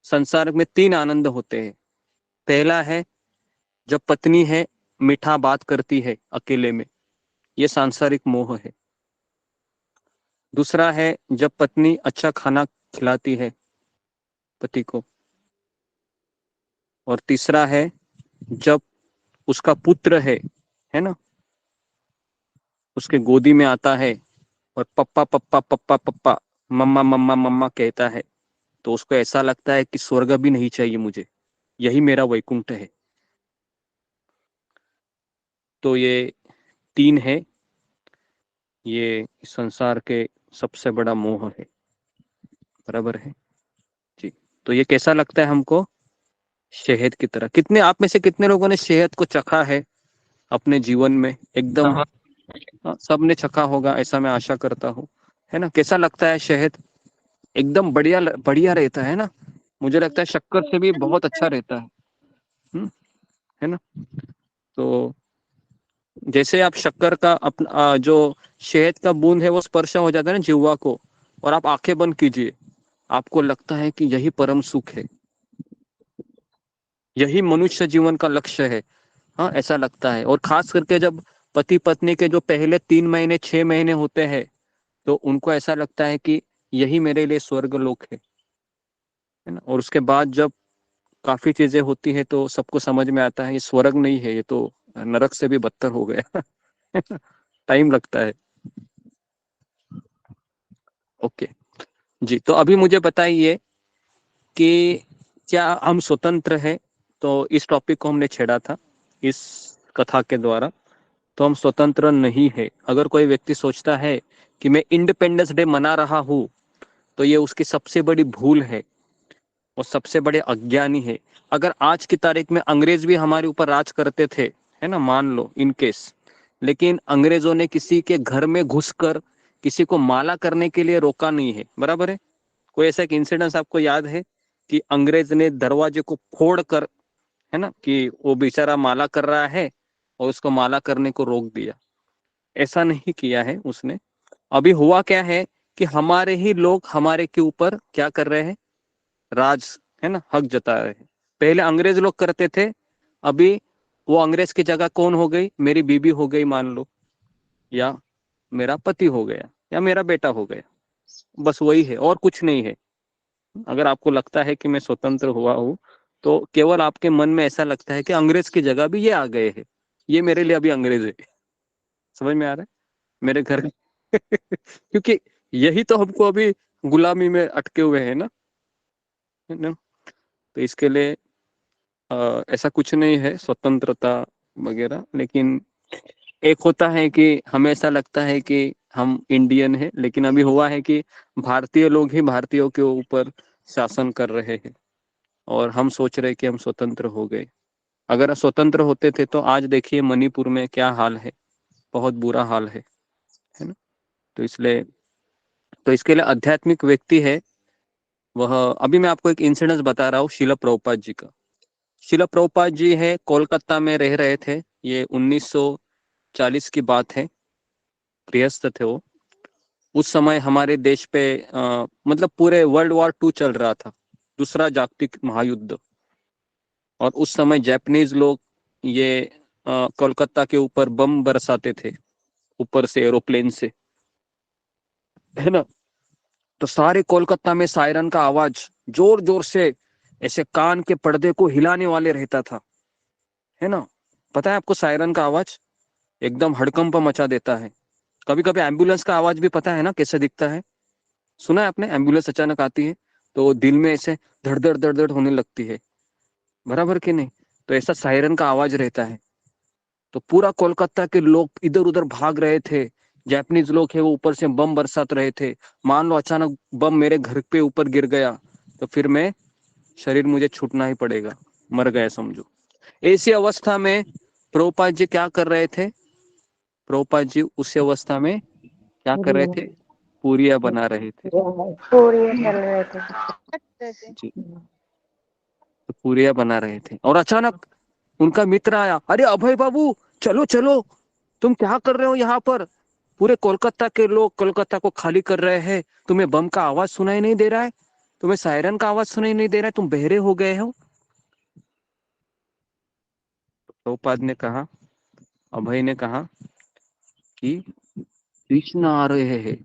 Speaker 4: संसार में 3 आनंद होते हैं। पहला है जब पत्नी है मीठा बात करती है अकेले में, ये सांसारिक मोह है। दूसरा है जब पत्नी अच्छा खाना खिलाती है पति को। और तीसरा है जब उसका पुत्र है ना, उसके गोदी में आता है और पप्पा पप्पा पप्पा पप्पा मम्मा मम्मा मम्मा कहता है, तो उसको ऐसा लगता है कि स्वर्ग भी नहीं चाहिए मुझे, यही मेरा वैकुंठ है। तो ये 3 है, ये संसार के सबसे बड़ा मोह है। बराबर है जी। तो ये कैसा लगता है हमको? शहद की तरह। कितने आप में से कितने लोगों ने शहद को चखा है अपने जीवन में? एकदम हाँ, सबने चखा होगा ऐसा मैं आशा करता हूँ, है ना। कैसा लगता है शहद? एकदम बढ़िया बढ़िया रहता है ना। मुझे लगता है शक्कर से भी बहुत अच्छा रहता है, है ना। तो जैसे आप शक्कर का अपना जो शहद का बूंद है वो स्पर्श हो जाता है ना जिह्वा को, और आप आंखें बंद कीजिए, आपको लगता है कि यही परम सुख है, यही मनुष्य जीवन का लक्ष्य है। हाँ, ऐसा लगता है। और खास करके जब पति पत्नी के जो पहले 3 महीने 6 महीने होते हैं तो उनको ऐसा लगता है कि यही मेरे लिए स्वर्ग लोक है ना। और उसके बाद जब काफी चीजें होती है तो सबको समझ में आता है ये स्वर्ग नहीं है, ये तो नरक से भी बदतर हो गया। टाइम लगता है। ओके जी। तो अभी मुझे बताइए कि क्या हम स्वतंत्र हैं? तो इस टॉपिक को हमने छेड़ा था इस कथा के द्वारा। तो हम स्वतंत्र नहीं है। अगर कोई व्यक्ति सोचता है कि मैं इंडिपेंडेंस डे मना रहा हूं तो ये उसकी सबसे बड़ी भूल है और सबसे बड़े अज्ञानी है। अगर आज की तारीख में अंग्रेज भी हमारे ऊपर राज करते थे, है ना, मान लो इन केस, लेकिन अंग्रेजों ने किसी के घर में घुसकर किसी को माला करने के लिए रोका नहीं है। बराबर है। कोई ऐसा एक इंसिडेंस आपको याद है कि अंग्रेज ने दरवाजे को फोड़ कर, है ना, कि वो बेचारा माला कर रहा है और उसको माला करने को रोक दिया? ऐसा नहीं किया है उसने। अभी हुआ क्या है कि हमारे ही लोग हमारे के ऊपर क्या कर रहे हैं? राज, है ना, हक जता रहे हैं। पहले अंग्रेज लोग करते थे, अभी वो अंग्रेज की जगह कौन हो गई? मेरी बीबी हो गई मान लो, या मेरा पति हो गया, या मेरा बेटा हो गया। बस वही है और कुछ नहीं है। अगर आपको लगता है कि मैं स्वतंत्र हुआ हूँ तो केवल आपके मन में ऐसा लगता है कि अंग्रेज की जगह भी ये आ गए हैं, ये मेरे लिए अभी अंग्रेज है। समझ में आ रहा है मेरे घर? क्योंकि यही तो हमको अभी गुलामी में अटके हुए हैं ना, है ना। तो इसके लिए ऐसा कुछ नहीं है स्वतंत्रता वगैरह। लेकिन एक होता है कि हमें ऐसा लगता है कि हम इंडियन है, लेकिन अभी हुआ है कि भारतीय लोग ही भारतीयों के ऊपर शासन कर रहे हैं और हम सोच रहे कि हम स्वतंत्र हो गए। अगर स्वतंत्र होते थे तो आज देखिए मणिपुर में क्या हाल है, बहुत बुरा हाल है ना। तो इसलिए तो इसके लिए आध्यात्मिक व्यक्ति है वह, अभी मैं आपको एक इंसिडेंस बता रहा हूँ शिला प्रभुपाद जी का। शिला प्रभुपाद जी है कोलकाता में रह रहे थे, ये 1940 की बात है, गृहस्थ थे वो। उस समय हमारे देश पे मतलब पूरे World War II चल रहा था, दूसरा जागतिक महायुद्ध। और उस समय जापानीज लोग ये कोलकाता के ऊपर बम बरसाते थे ऊपर से एरोप्लेन से, है ना। तो सारे कोलकाता में सायरन का आवाज जोर जोर से ऐसे कान के पर्दे को हिलाने वाले रहता था, है ना। पता है आपको सायरन का आवाज एकदम हड़कंप मचा देता है। कभी कभी एम्बुलेंस का आवाज भी पता है ना कैसे दिखता है? सुना है आपने? एम्बुलेंस अचानक आती है तो दिल में ऐसे धड़ धड़ धड़ धड़ होने लगती है, बराबर कि नहीं? तो ऐसा सायरन का आवाज रहता है। तो पूरा कोलकाता के लोग इधर उधर भाग रहे थे, जापानीज लोग है वो ऊपर से बम बरसात रहे थे। मान लो अचानक बम मेरे घर पे ऊपर गिर गया तो फिर मैं शरीर मुझे छूटना ही पड़ेगा, मर गया समझो। ऐसी अवस्था में प्रभुपाद जी क्या कर रहे थे? प्रभुपाद जी उस अवस्था में क्या कर रहे थे? पूरियां बना रहे थे
Speaker 2: पूरी चल रहे थे।
Speaker 4: जी, तो पूरियां बना रहे थे और अचानक उनका मित्र आया, अरे अभय बाबू चलो चलो, तुम क्या कर रहे हो यहाँ पर? पूरे कोलकाता के लोग कोलकाता को खाली कर रहे हैं, तुम्हें बम का आवाज सुनाई नहीं दे रहा है, तुम्हें सायरन का आवाज सुनाई नहीं दे रहा है, तुम बहरे हो गए हो। प्रभुपाद ने कहा, अभय ने कहा कि कृष्ण आ रहे हैं।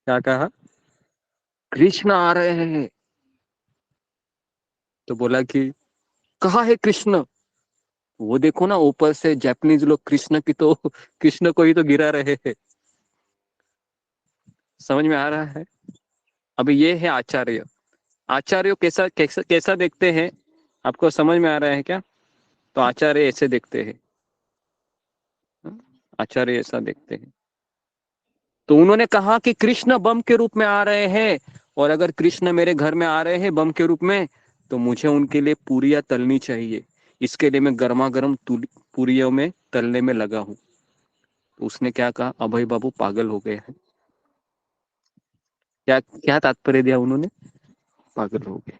Speaker 4: क्या कहा? कृष्ण आ रहे हैं। तो बोला कि कहाँ है कृष्ण? वो देखो ना, ऊपर से जापानीज लोग कृष्ण की तो कृष्ण को ही तो गिरा रहे हैं। समझ में आ रहा है? अभी ये है आचार्य। आचार्य कैसा कैसा कैसा देखते हैं? आपको समझ में आ रहा है क्या? तो आचार्य ऐसे देखते हैं, आचार्य ऐसा देखते हैं। तो उन्होंने कहा कि कृष्ण बम के रूप में आ रहे हैं, और अगर कृष्ण मेरे घर में आ रहे हैं बम के रूप में, तो मुझे उनके लिए पूरियां तलनी चाहिए। इसके लिए मैं गर्मा गर्म पूरियों में तलने में लगा हूं। तो उसने क्या कहा? अभय बाबू पागल हो गए हैं। क्या क्या तात्पर्य दिया उन्होंने? पागल हो गए।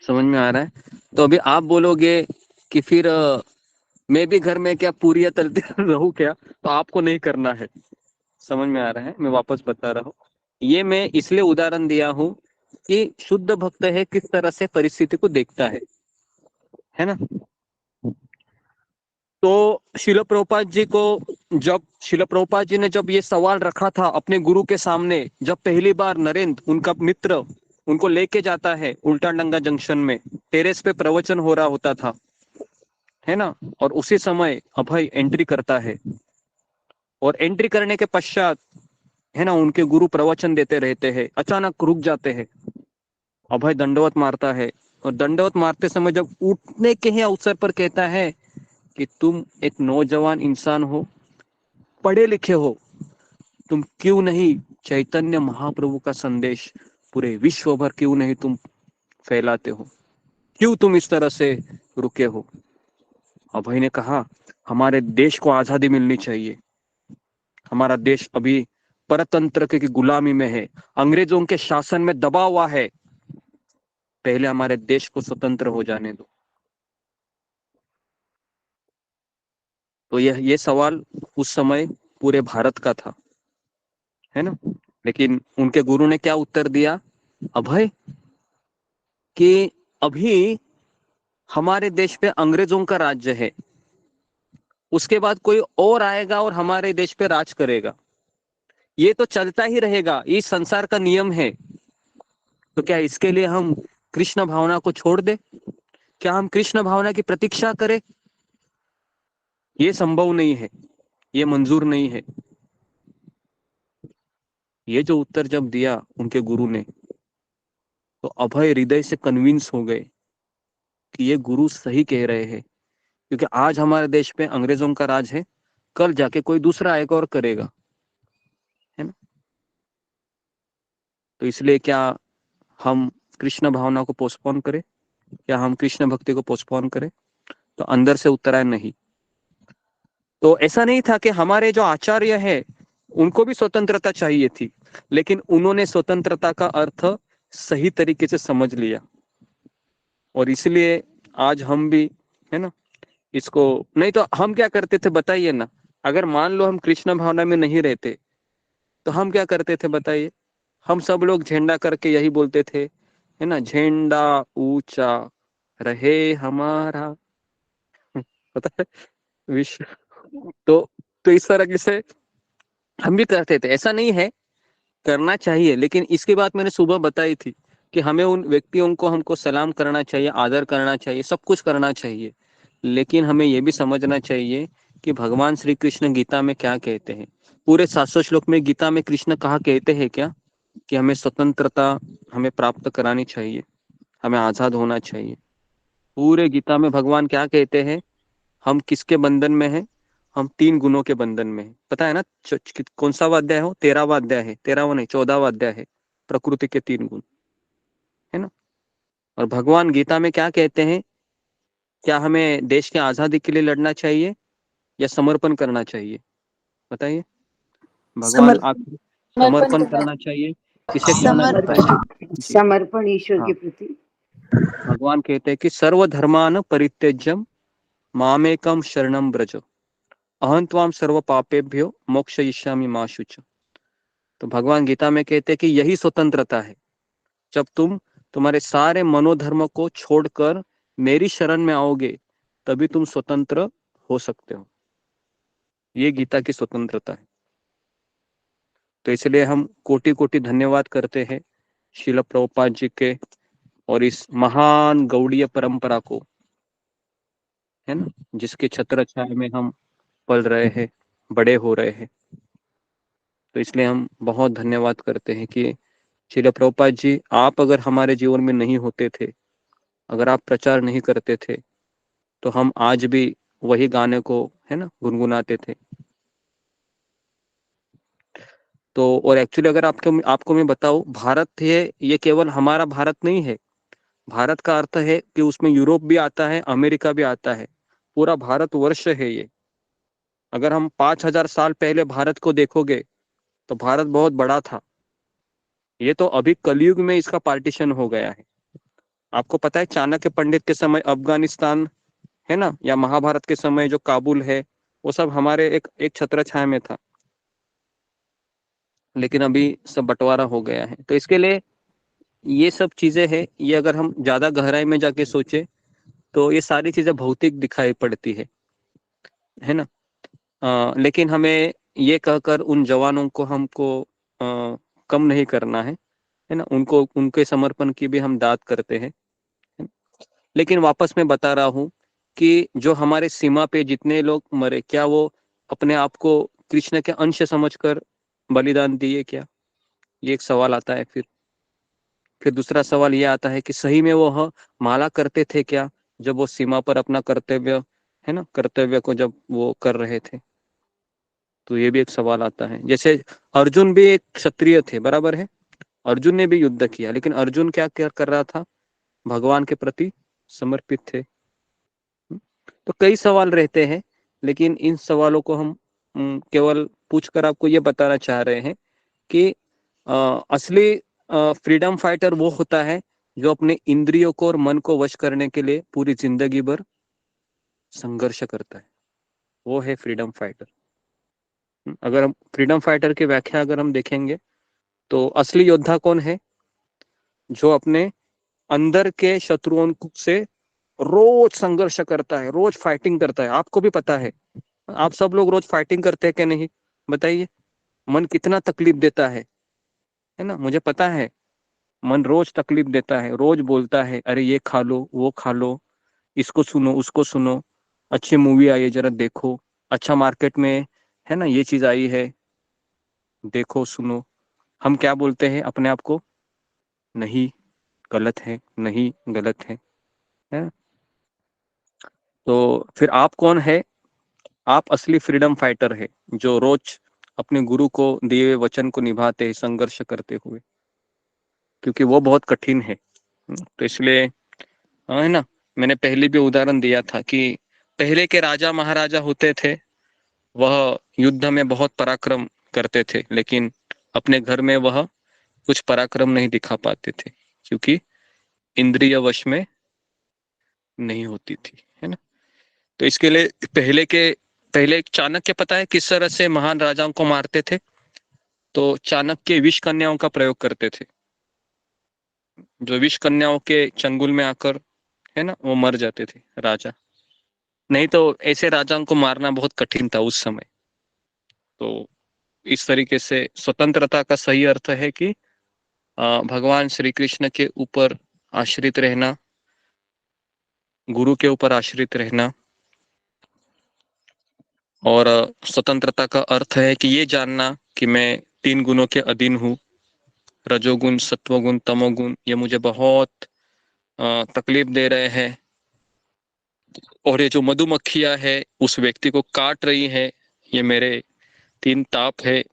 Speaker 4: समझ में आ रहा है? तो अभी आप बोलोगे कि फिर मैं भी घर में क्या पूरियां तलते रहूं क्या? तो आपको नहीं करना है। समझ में आ रहा है? मैं वापस बता रहा हूँ, ये मैं इसलिए उदाहरण दिया हूँ कि शुद्ध भक्त है किस तरह से परिस्थिति को देखता है ना। तो शिल प्रभुपाद जी को, जब शिल प्रभुपाद जी ने जब ये सवाल रखा था अपने गुरु के सामने, जब पहली बार नरेंद्र उनका मित्र उनको लेके जाता है उल्टाडंगा जंक्शन में, टेरेस पे प्रवचन हो रहा होता था, है ना, और उसी समय अभय एंट्री करता है, और एंट्री करने के पश्चात, है ना, उनके गुरु प्रवचन देते रहते हैं, अचानक रुक जाते हैं। अभय दंडवत मारता है, और दंडवत मारते समय जब उठने के ही अवसर पर कहता है कि तुम एक नौजवान इंसान हो, पढ़े लिखे हो, तुम क्यों नहीं चैतन्य महाप्रभु का संदेश पूरे विश्व भर क्यों नहीं तुम फैलाते हो? क्यों तुम इस तरह से रुके हो? अभय ने कहा, हमारे देश को आजादी मिलनी चाहिए। हमारा देश अभी परतंत्र की गुलामी में है, अंग्रेजों के शासन में दबा हुआ है। पहले हमारे देश को स्वतंत्र हो जाने दो। तो ये सवाल उस समय पूरे भारत का था, है ना। लेकिन उनके गुरु ने क्या उत्तर दिया अभय, कि अभी हमारे देश पे अंग्रेजों का राज्य है, उसके बाद कोई और आएगा और हमारे देश पे राज करेगा, ये तो चलता ही रहेगा, ये संसार का नियम है। तो क्या इसके लिए हम कृष्ण भावना को छोड़ दे? क्या हम कृष्ण भावना की प्रतीक्षा करें? ये संभव नहीं है, ये मंजूर नहीं है। ये जो उत्तर जब दिया उनके गुरु ने, तो अभय हृदय से कन्विंस हो गए कि ये गुरु सही कह रहे हैं, क्योंकि आज हमारे देश पे अंग्रेजों का राज है, कल जाके कोई दूसरा आएगा और करेगा, है ना। तो इसलिए क्या हम कृष्ण भावना को पोस्टपोन करें? क्या हम कृष्ण भक्ति को पोस्टपोन करें? तो अंदर से उत्तर है नहीं। तो ऐसा नहीं था कि हमारे जो आचार्य है उनको भी स्वतंत्रता चाहिए थी, लेकिन उन्होंने स्वतंत्रता का अर्थ सही तरीके से समझ लिया, और इसलिए आज हम भी, है ना, इसको, नहीं तो हम क्या करते थे बताइए ना, अगर मान लो हम कृष्ण भावना में नहीं रहते तो हम क्या करते थे बताइए? हम सब लोग झंडा करके यही बोलते थे, है ना, झंडा ऊंचा रहे हमारा, पता है, विश्व। तो इस तरह से हम भी करते थे। ऐसा नहीं है, करना चाहिए, लेकिन इसके बाद मैंने सुबह बताई थी कि हमें उन व्यक्तियों को हमको सलाम करना चाहिए, आदर करना चाहिए, सब कुछ करना चाहिए, लेकिन हमें यह भी समझना चाहिए कि भगवान श्री कृष्ण गीता में क्या कहते हैं। पूरे 700 श्लोक में गीता में कृष्ण कहा कहते हैं क्या कि हमें स्वतंत्रता हमें प्राप्त करानी चाहिए, हमें आजाद होना चाहिए। पूरे गीता में भगवान क्या कहते हैं? हम किसके बंधन में हैं? हम 3 गुणों के बंधन में हैं। पता है ना कौन सा अध्याय हो? 13वां अध्याय है, 13वां नहीं 14वां अध्याय है, प्रकृति के 3 गुण, है ना। और भगवान गीता में क्या कहते हैं क्या हमें देश की आजादी के लिए लड़ना चाहिए या समर्पण करना चाहिए? बताइए। भगवान आप समर्पण करना चाहिए, किसे करना चाहिए? जी
Speaker 9: समर्पण ईश्वर
Speaker 4: हाँ,
Speaker 9: के प्रति।
Speaker 4: भगवान कहते हैं कि सर्वधर्मान परित्यज्यम मामेकम शरणम ब्रज अहं त्वाम सर्व पापेभ्यो मोक्षयिष्यामि मा शुच। तो भगवान गीता में कहते हैं कि यही स्वतंत्रता है, जब तुम तुम्हारे सारे मनोधर्म को छोड़कर मेरी शरण में आओगे तभी तुम स्वतंत्र हो सकते हो। ये गीता की स्वतंत्रता है। तो इसलिए हम कोटि कोटि धन्यवाद करते हैं श्रील प्रभुपाद जी के और इस महान गौड़ीय परंपरा को, है ना, जिसके छत्र छाया में हम पल रहे हैं, बड़े हो रहे हैं। तो इसलिए हम बहुत धन्यवाद करते हैं कि श्रील प्रभुपाद जी, आप अगर हमारे जीवन में नहीं होते थे, अगर आप प्रचार नहीं करते थे, तो हम आज भी वही गाने को, है ना, गुनगुनाते थे। तो और एक्चुअली अगर आपको मैं बताऊं, भारत है ये केवल हमारा भारत नहीं है। भारत का अर्थ है कि उसमें यूरोप भी आता है, अमेरिका भी आता है, पूरा भारत वर्ष है ये। अगर हम 5000 साल पहले भारत को देखोगे तो भारत बहुत बड़ा था। ये तो अभी कलयुग में इसका पार्टीशन हो गया है। आपको पता है चाणक्य पंडित के समय अफगानिस्तान, है ना, या महाभारत के समय जो काबुल है, वो सब हमारे एक छत्र छाया में था, लेकिन अभी सब बंटवारा हो गया है। तो इसके लिए ये सब चीजें हैं, ये अगर हम ज्यादा गहराई में जाके सोचे तो ये सारी चीजें भौतिक दिखाई पड़ती है ना। लेकिन हमें ये कहकर उन जवानों को हमको कम नहीं करना है ना, उनको उनके समर्पण की भी हम दाद करते हैं। लेकिन वापस मैं बता रहा हूँ कि जो हमारे सीमा पे जितने लोग मरे, क्या वो अपने आप को कृष्ण के अंश समझकर बलिदान दिए क्या? ये एक सवाल आता है। फिर दूसरा सवाल ये आता है कि सही में वो माला करते थे क्या, जब वो सीमा पर अपना कर्तव्य, है ना, कर्तव्य को जब वो कर रहे थे? तो ये भी एक सवाल आता है। जैसे अर्जुन भी एक क्षत्रिय थे, बराबर है, अर्जुन ने भी युद्ध किया, लेकिन अर्जुन क्या क्या कर रहा था? भगवान के प्रति समर्पित थे। तो कई सवाल रहते हैं, लेकिन इन सवालों को हम केवल पूछकर आपको ये बताना चाह रहे हैं कि असली फ्रीडम फाइटर वो होता है जो अपने इंद्रियों को और मन को वश करने के लिए पूरी जिंदगी भर संघर्ष करता है। वो है फ्रीडम फाइटर। अगर हम फ्रीडम फाइटर की व्याख्या अगर हम देखेंगे तो असली योद्धा कौन है? जो अपने अंदर के शत्रुओं से रोज संघर्ष करता है, रोज फाइटिंग करता है। आपको भी पता है, आप सब लोग रोज फाइटिंग करते हैं कि नहीं? बताइए, मन कितना तकलीफ देता है ना। मुझे पता है, मन रोज तकलीफ देता है, रोज बोलता है अरे ये खा लो, वो खा लो, इसको सुनो, उसको सुनो, अच्छी मूवी आई है जरा देखो, अच्छा मार्केट में, है ना, ये चीज आई है, देखो सुनो। हम क्या बोलते हैं अपने आप को? नहीं गलत है, नहीं गलत है ना? तो फिर आप कौन है? आप असली फ्रीडम फाइटर है, जो रोज अपने गुरु को दिए हुए वचन को निभाते हैं, संघर्ष करते हुए, क्योंकि वो बहुत कठिन है। तो इसलिए, है ना, मैंने पहले भी उदाहरण दिया था कि पहले के राजा महाराजा होते थे, वह युद्ध में बहुत पराक्रम करते थे, लेकिन अपने घर में वह कुछ पराक्रम नहीं दिखा पाते थे, क्योंकि इंद्रिय वश में नहीं होती थी, है ना। तो इसके लिए पहले चाणक्य, पता है किस तरह से महान राजाओं को मारते थे? तो चाणक्य विष कन्याओं का प्रयोग करते थे, जो विष कन्याओं के चंगुल में आकर, है ना, वो मर जाते थे राजा। नहीं तो ऐसे राजाओं को मारना बहुत कठिन था उस समय। तो इस तरीके से स्वतंत्रता का सही अर्थ है कि भगवान श्री कृष्ण के ऊपर आश्रित रहना, गुरु के ऊपर आश्रित रहना। और स्वतंत्रता का अर्थ है कि ये जानना कि मैं 3 गुणों के अधीन हूँ, रजोगुण, सत्वगुण, तमोगुण, ये मुझे बहुत तकलीफ दे रहे हैं, और ये जो मधुमक्खियां है उस व्यक्ति को काट रही है, ये मेरे 3 ताप है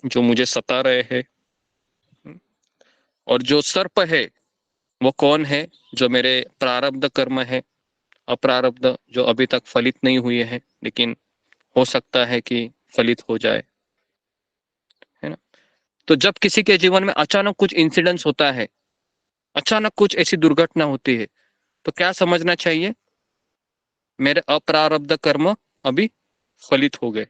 Speaker 4: जो मुझे सता रहे हैं। और जो सर्प है वो कौन है? जो मेरे प्रारब्ध कर्म है, अप्रारब्ध जो अभी तक फलित नहीं हुए है, लेकिन हो सकता है कि फलित हो जाए, है ना। तो जब किसी के जीवन में अचानक कुछ इंसिडेंट्स होता है, अचानक कुछ ऐसी दुर्घटना होती है, तो क्या समझना चाहिए? मेरे अप्रारब्ध कर्म अभी फलित हो गए,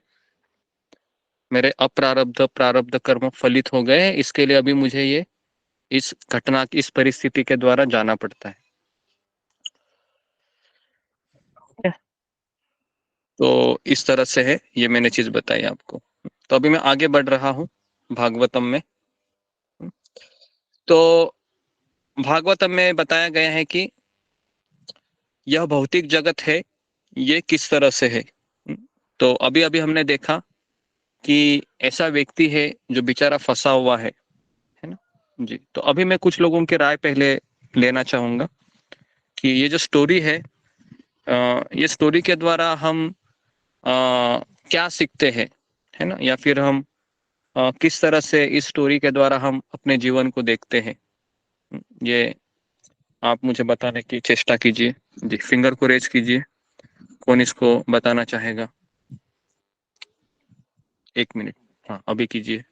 Speaker 4: मेरे अप्रारब्ध प्रारब्ध कर्म फलित हो गए, इसके लिए अभी मुझे ये इस घटना की इस परिस्थिति के द्वारा जाना पड़ता है। तो इस तरह से है, ये मैंने चीज बताई आपको। तो अभी मैं आगे बढ़ रहा हूँ भागवतम में। तो भागवतम में बताया गया है कि यह भौतिक जगत है, ये किस तरह से है। तो अभी अभी हमने देखा कि ऐसा व्यक्ति है जो बेचारा फंसा हुआ है ना जी। तो अभी मैं कुछ लोगों की राय पहले लेना चाहूंगा कि ये जो स्टोरी है, ये स्टोरी के द्वारा हम क्या सीखते हैं, है ना, या फिर हम किस तरह से इस स्टोरी के द्वारा हम अपने जीवन को देखते हैं, ये आप मुझे बताने की चेष्टा कीजिए जी। फिंगर को रेज कीजिए, कौन इसको बताना चाहेगा। 1 मिनट, हाँ अभी कीजिए।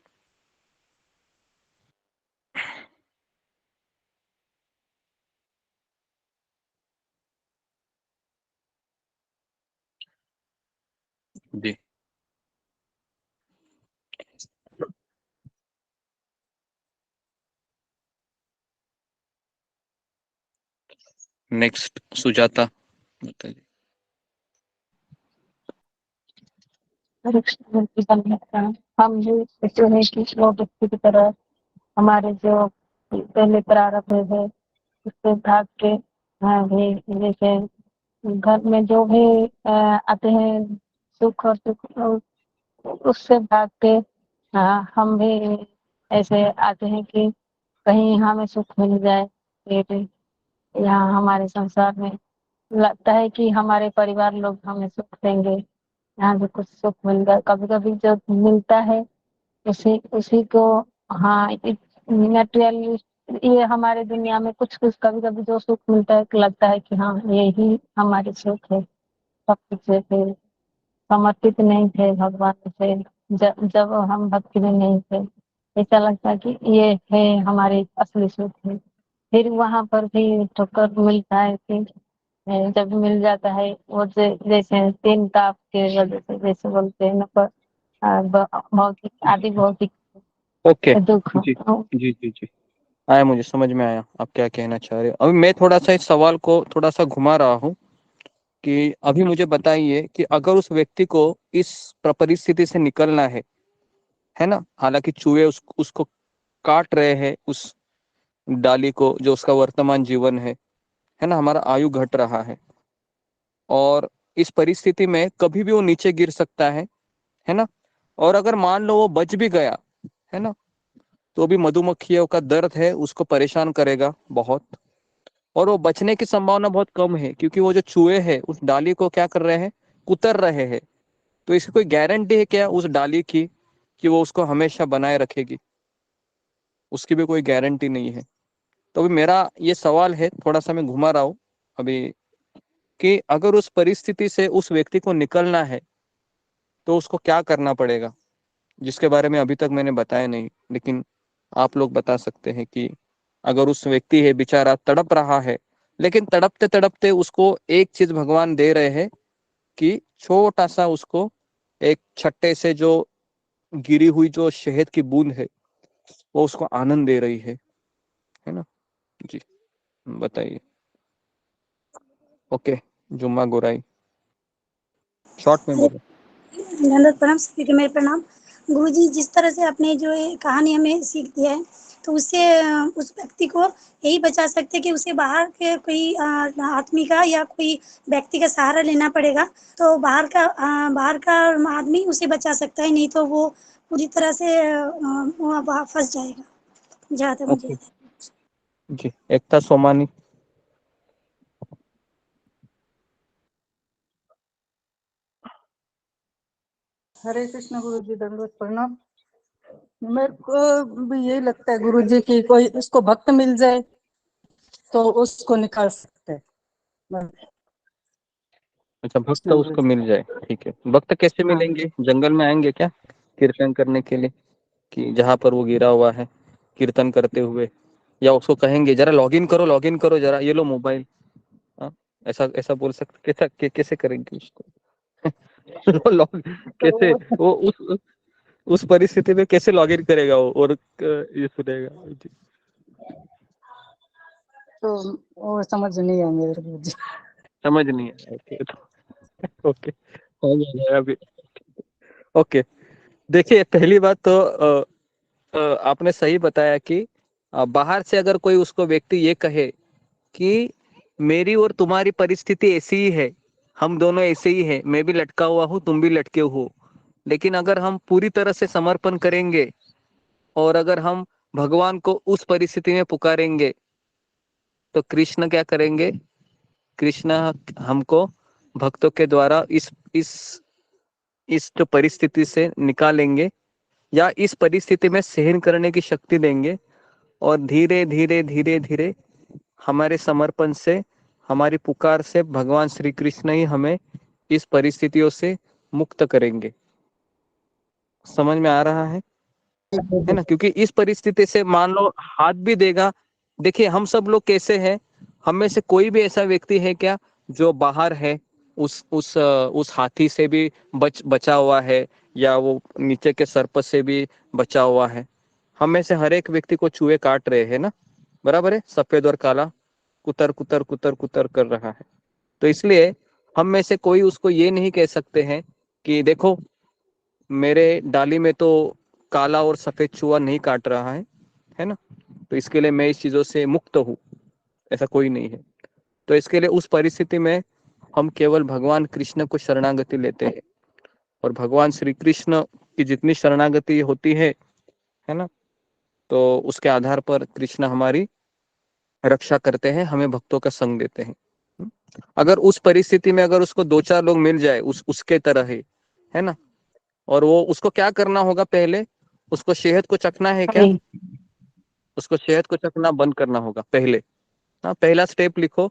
Speaker 4: जी नेक्स्ट सुजाता बताइए।
Speaker 9: हम भी जो है कि वो व्यक्ति की तरह हमारे जो पहले प्रारंभ है उससे भाग के, हाँ भी जैसे घर में जो भी आते हैं सुख और दुख, उससे भाग के हाँ हम भी ऐसे आते हैं कि कहीं हमें सुख मिल जाए। फिर यहाँ हमारे संसार में लगता है कि हमारे परिवार लोग हमें सुख देंगे, यहाँ से कुछ सुख मिल गया। कभी कभी जो मिलता है उसी उसी को, हाँ मटेरियल, ये हमारे दुनिया में कुछ कुछ कभी कभी जो सुख मिलता है तो लगता है कि हाँ यही हमारी सुख है। सब कुछ है, फिर समर्पित नहीं थे भगवान से, जब हम भक्ति में नहीं थे ऐसा लगता है कि ये है हमारी असली सुख है। फिर वहां पर भी ठोकर मिलता है कि जब मिल जाता है वो जैसे तीन ताप के वजह से जैसे बोलते हैं ना, पर भौतिक आदि भौतिक
Speaker 4: ओके
Speaker 9: दुख।
Speaker 4: जी जी जी जी, आया, मुझे समझ में आया आप क्या कहना चाह रहे हो। अभी मैं थोड़ा सा इस सवाल को थोड़ा सा घुमा रहा हूँ कि अभी मुझे बताइए कि अगर उस व्यक्ति को इस परिस्थिति से निकलना है ना, हालांकि चूहे उसको काट रहे हैं, उस डाली को जो उसका वर्तमान जीवन है ना, हमारा आयु घट रहा है, और इस परिस्थिति में कभी भी वो नीचे गिर सकता है ना। और अगर मान लो वो बच भी गया, है ना, तो भी मधुमक्खियों का दर्द है उसको परेशान करेगा बहुत, और वो बचने की संभावना बहुत कम है क्योंकि वो जो चूहे हैं उस डाली को क्या कर रहे हैं, कुतर रहे हैं। तो इसकी कोई गारंटी है क्या उस डाली की कि वो उसको हमेशा बनाए रखेगी? उसकी भी कोई गारंटी नहीं है। तो अभी मेरा ये सवाल है, थोड़ा सा मैं घुमा रहा हूँ अभी, कि अगर उस परिस्थिति से उस व्यक्ति को निकलना है तो उसको क्या करना पड़ेगा, जिसके बारे में अभी तक मैंने बताया नहीं, लेकिन आप लोग बता सकते हैं कि अगर उस व्यक्ति है बेचारा तड़प रहा है, लेकिन तड़पते तड़पते उसको एक चीज भगवान दे रहे हैं कि छोटा सा उसको एक छट्टे से जो गिरी हुई जो शहद की बूंद है वो उसको आनंद दे रही है ना जी। बताइए। ओके, जुम्मा गोराई, शॉर्ट में बोलो।
Speaker 11: धन्यवाद प्रणाम, सभी को मेरे प्रणाम। गुरुजी, जिस तरह से आपने जो ये कहानी हमें सीख दिया है, तो उससे उस व्यक्ति को यही बचा सकते हैं कि उसे बाहर के कोई आदमी का या कोई व्यक्ति का सहारा लेना पड़ेगा। तो बाहर का आदमी उसे बचा सकता है, नहीं तो वो पूरी तरह से वहाँ फंस जाएगा। जहाँ तक मुझे
Speaker 4: ओके
Speaker 11: याद है।
Speaker 4: जी, एकता सोमानी।
Speaker 12: हरे कृष्ण गुरु जी, दंडवत प्रणाम। मेरे को भी यही लगता है गुरु जी की कोई उसको भक्त मिल जाए तो उसको निकाल सकते हैं।
Speaker 4: अच्छा, भक्त उसको मिल जाए, ठीक है। भक्त कैसे
Speaker 8: हाँ।
Speaker 4: मिलेंगे? जंगल में आएंगे क्या कीर्तन करने के लिए, कि जहाँ पर वो गिरा हुआ है कीर्तन करते हुए, या उसको कहेंगे जरा लॉग इन करो जरा, ये लो मोबाइल? हाँ, ऐसा ऐसा बोल सकते? कैसे करेंगे उसको? लॉग
Speaker 8: तो
Speaker 4: कैसे वो उस परिस्थिति में कैसे लॉग इन करेगा वो, और ये सुनेगा जी?
Speaker 12: तो वो समझ नहीं आएंगे गुरुजी।
Speaker 4: समझ नहीं आया? ओके, तो ओके, समझ आ गया अभी। ओके, देखिए पहली बात तो आपने सही बताया कि बाहर से अगर कोई उसको व्यक्ति ये कहे कि मेरी और तुम्हारी परिस्थिति ऐसी ही है, हम दोनों ऐसे ही हैं, मैं भी लटका हुआ हूँ, तुम भी लटके हो, लेकिन अगर हम पूरी तरह से समर्पण करेंगे और अगर हम भगवान को उस परिस्थिति में पुकारेंगे, तो कृष्ण क्या करेंगे? कृष्ण हमको भक्तों के द्वारा इस जो परिस्थिति से निकालेंगे, या इस परिस्थिति में सहन करने की शक्ति देंगे, और धीरे धीरे धीरे धीरे हमारे समर्पण से, हमारी पुकार से भगवान श्री कृष्ण ही हमें इस परिस्थितियों से मुक्त करेंगे। समझ में आ रहा है ना? क्योंकि इस परिस्थिति से मान लो हाथ भी देगा। देखिए हम सब लोग कैसे हैं, हम में से कोई भी ऐसा व्यक्ति है क्या जो बाहर है, उस हाथी से भी बचा हुआ है, या वो नीचे के सर्प से भी बचा हुआ है? हम में से हर एक व्यक्ति को चूहे काट रहे हैं ना, बराबर है? सफेद और काला कुतर कुतर कुतर कुतर कर रहा है। तो इसलिए हम में से कोई उसको ये नहीं कह सकते हैं कि देखो मेरे डाली में तो काला और सफेद चूहा नहीं काट रहा है ना, तो इसके लिए मैं इस चीजों से मुक्त हूँ। ऐसा कोई नहीं है। तो इसके लिए उस परिस्थिति में हम केवल भगवान कृष्ण को शरणागति लेते हैं, और भगवान श्री कृष्ण की जितनी शरणागति होती है ना, तो उसके आधार पर कृष्ण हमारी रक्षा करते हैं, हमें भक्तों का संग देते हैं। अगर उस परिस्थिति में अगर उसको दो चार लोग मिल जाए उसके तरह है ना, और वो उसको क्या करना होगा? पहले उसको शहद को चखना है क्या? उसको शहद को चखना बंद करना होगा पहले। हाँ, पहला स्टेप लिखो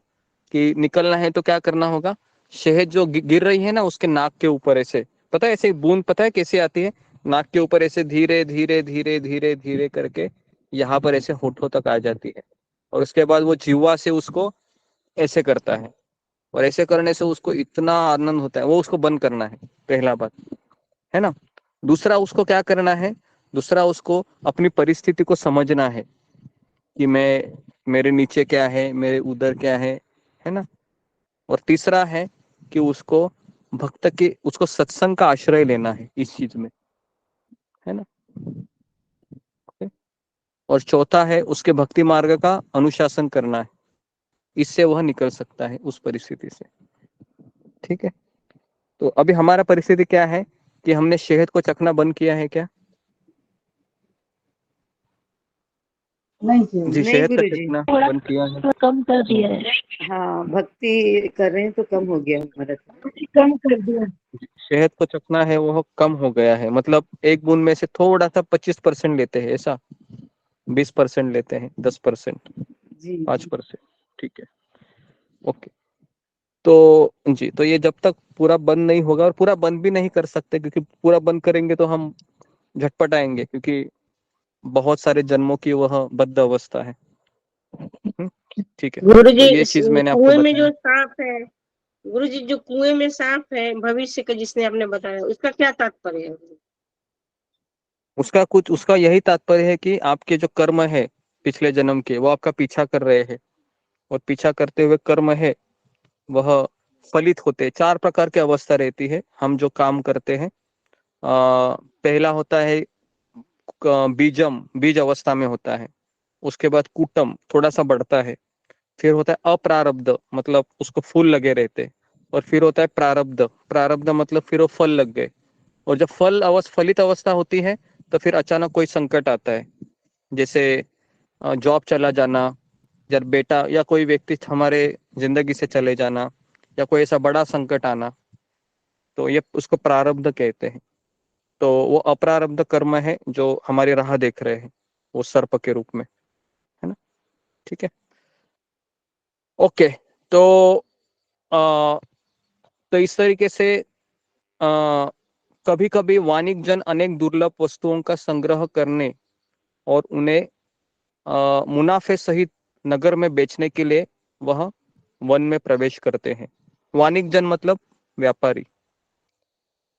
Speaker 4: कि निकलना है तो क्या करना होगा? शहद जो गिर रही है ना उसके नाक के ऊपर, ऐसे पता है, ऐसे बूंद पता है कैसे आती है? नाक के ऊपर ऐसे धीरे धीरे धीरे धीरे धीरे करके यहाँ पर ऐसे होठों तक आ जाती है, और उसके बाद वो जीवा से उसको ऐसे करता है, और ऐसे करने से उसको इतना आनंद होता है, वो उसको बंद करना है, पहला बात है ना। दूसरा उसको क्या करना है? दूसरा उसको अपनी परिस्थिति को समझना है कि मेरे नीचे क्या है, मेरे उधर क्या है ना। और तीसरा है कि उसको भक्त के उसको सत्संग का आश्रय लेना है इस चीज में, है ना। और चौथा है उसके भक्ति मार्ग का अनुशासन करना है, इससे वह निकल सकता है उस परिस्थिति से। ठीक है, तो अभी हमारा परिस्थिति क्या है कि हमने शहद को चखना बंद किया है क्या?
Speaker 12: नहीं
Speaker 4: जी,
Speaker 12: नहीं
Speaker 4: शहद का
Speaker 12: गुरुजी,
Speaker 4: चखना
Speaker 9: थोड़ा
Speaker 4: बंद किया है।
Speaker 9: कम कर दिया है।
Speaker 12: हाँ भक्ति कर रहे हैं तो कम हो गया हमारा तो।
Speaker 9: कम कर दिया।
Speaker 4: शहद को चखना है वो कम हो गया है, मतलब एक बूंद में से थोड़ा सा 25% लेते हैं, ऐसा 20% लेते हैं, 10%,
Speaker 12: जी
Speaker 4: 5%। ठीक है, ओके। तो जी, तो ये जब तक पूरा बंद नहीं होगा, और पूरा बंद भी नहीं कर सकते क्योंकि पूरा बंद करेंगे तो हम झटपट आएंगे, क्योंकि बहुत सारे जन्मों की वह बद्ध अवस्था है। ठीक है, तो
Speaker 2: गुरुजी
Speaker 4: ये चीज मैंने आपको
Speaker 2: कुएं में जो
Speaker 4: बताया।
Speaker 2: सांप है, गुरुजी जो कुएं में सांप है भविष्य का जिसने आपने बताया, उसका क्या तात्पर्य है?
Speaker 4: उसका यही तात्पर्य है कि आपके जो कर्म है पिछले जन्म के, वो आपका पीछा कर रहे हैं, और पीछा करते हुए कर्म है वह फलित होते हैं। 4 प्रकार की अवस्था रहती है हम जो काम करते हैं। पहला होता है बीज अवस्था में होता है। उसके बाद कूटम, थोड़ा सा बढ़ता है। फिर होता है अप्रारब्ध, मतलब उसको फूल लगे रहते। और फिर होता है प्रारब्ध, प्रारब्ध मतलब फिर वो फल लग गए। और जब फलित अवस्था होती है तो फिर अचानक कोई संकट आता है, जैसे जॉब चला जाना, जब बेटा या कोई व्यक्ति हमारे जिंदगी से चले जाना, या कोई ऐसा बड़ा संकट आना, तो ये उसको प्रारब्ध कहते हैं। तो वो अप्रारब्ध कर्म है जो हमारी राह देख रहे हैं, वो सर्प के रूप में, है ना। ठीक है, ओके। तो आ, तो इस तरीके से कभी कभी वाणिक जन अनेक दुर्लभ वस्तुओं का संग्रह करने और उन्हें मुनाफे सहित नगर में बेचने के लिए वह वन में प्रवेश करते हैं। वाणिक जन मतलब व्यापारी।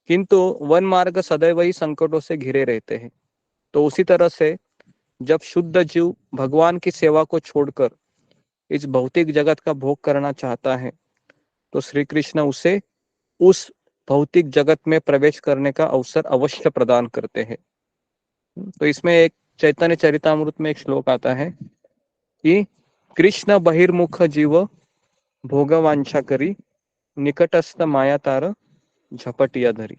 Speaker 4: किंतु वन मार्ग सदैव ही संकटों से घिरे रहते हैं। तो उसी तरह से जब शुद्ध जीव भगवान की सेवा को छोड़कर इस भौतिक जगत का भोग करना चाहता है तो श्री कृष्ण उसे उस भौतिक जगत में प्रवेश करने का अवसर अवश्य प्रदान करते हैं। तो इसमें एक चैतन्य चरितामृत में एक श्लोक आता है कि कृष्ण बहिर्मुख जीव भोगवांछा करी निकटस्थ माया तार झपटिया धरी।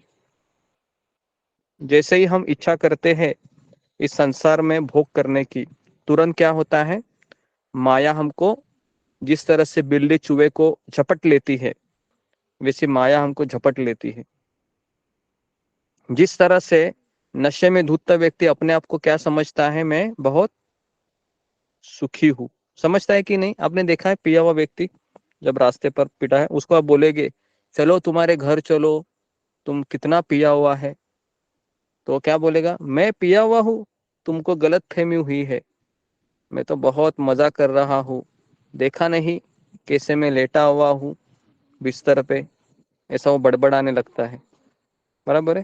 Speaker 4: जैसे ही हम इच्छा करते हैं इस संसार में भोग करने की, तुरंत क्या होता है, माया हमको जिस तरह से बिल्ली चूहे को झपट लेती है वैसे माया हमको झपट लेती है। जिस तरह से नशे में धुत व्यक्ति अपने आप को क्या समझता है, मैं बहुत सुखी हूँ, समझता है कि नहीं? आपने देखा है पिया हुआ व्यक्ति जब रास्ते पर पिटा है उसको आप बोलेगे चलो तुम्हारे घर चलो, तुम कितना पिया हुआ है, तो क्या बोलेगा, मैं पिया हुआ हूँ, तुमको गलत फहमी हुई है, मैं तो बहुत मजा कर रहा हूँ, देखा नहीं कैसे मैं लेटा हुआ हूँ बिस्तर पे, ऐसा वो बड़बड़ाने लगता है। बराबर है।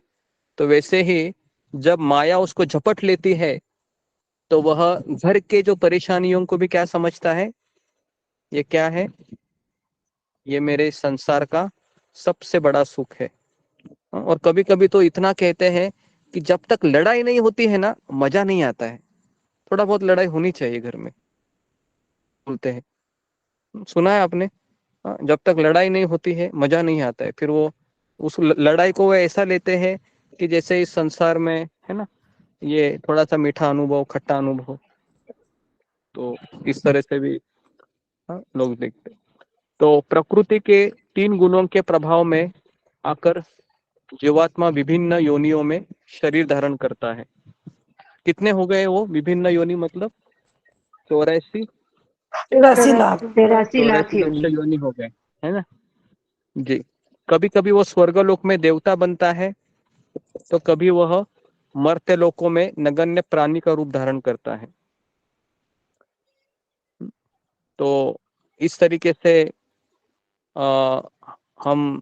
Speaker 4: तो वैसे ही जब माया उसको झपट लेती है तो वह घर के जो परेशानियों को भी क्या समझता है, ये क्या है, ये मेरे संसार का सबसे बड़ा सुख है। और कभी कभी तो इतना कहते हैं कि जब तक लड़ाई नहीं होती है ना मजा नहीं आता है, थोड़ा बहुत लड़ाई होनी चाहिए घर में, बोलते हैं, सुना है आपने? जब तक लड़ाई नहीं होती है मजा नहीं आता है। फिर वो उस लड़ाई को वो ऐसा लेते हैं कि जैसे इस संसार में है ना ये थोड़ा सा मीठा अनुभव, खट्टा अनुभव, तो इस तरह से भी लोग देखते हैं। तो प्रकृति के 3 गुणों के प्रभाव में आकर जीवात्मा विभिन्न योनियों में शरीर धारण करता है। कितने हो गए वो विभिन्न योनि, मतलब 84
Speaker 1: लाख
Speaker 8: 83 लाख
Speaker 4: मुख्य योनि हो गए, है ना जी। कभी कभी वो स्वर्गलोक में देवता बनता है तो कभी वह मर्त्य लोकों में नगण्य प्राणी का रूप धारण करता है। तो इस तरीके से हम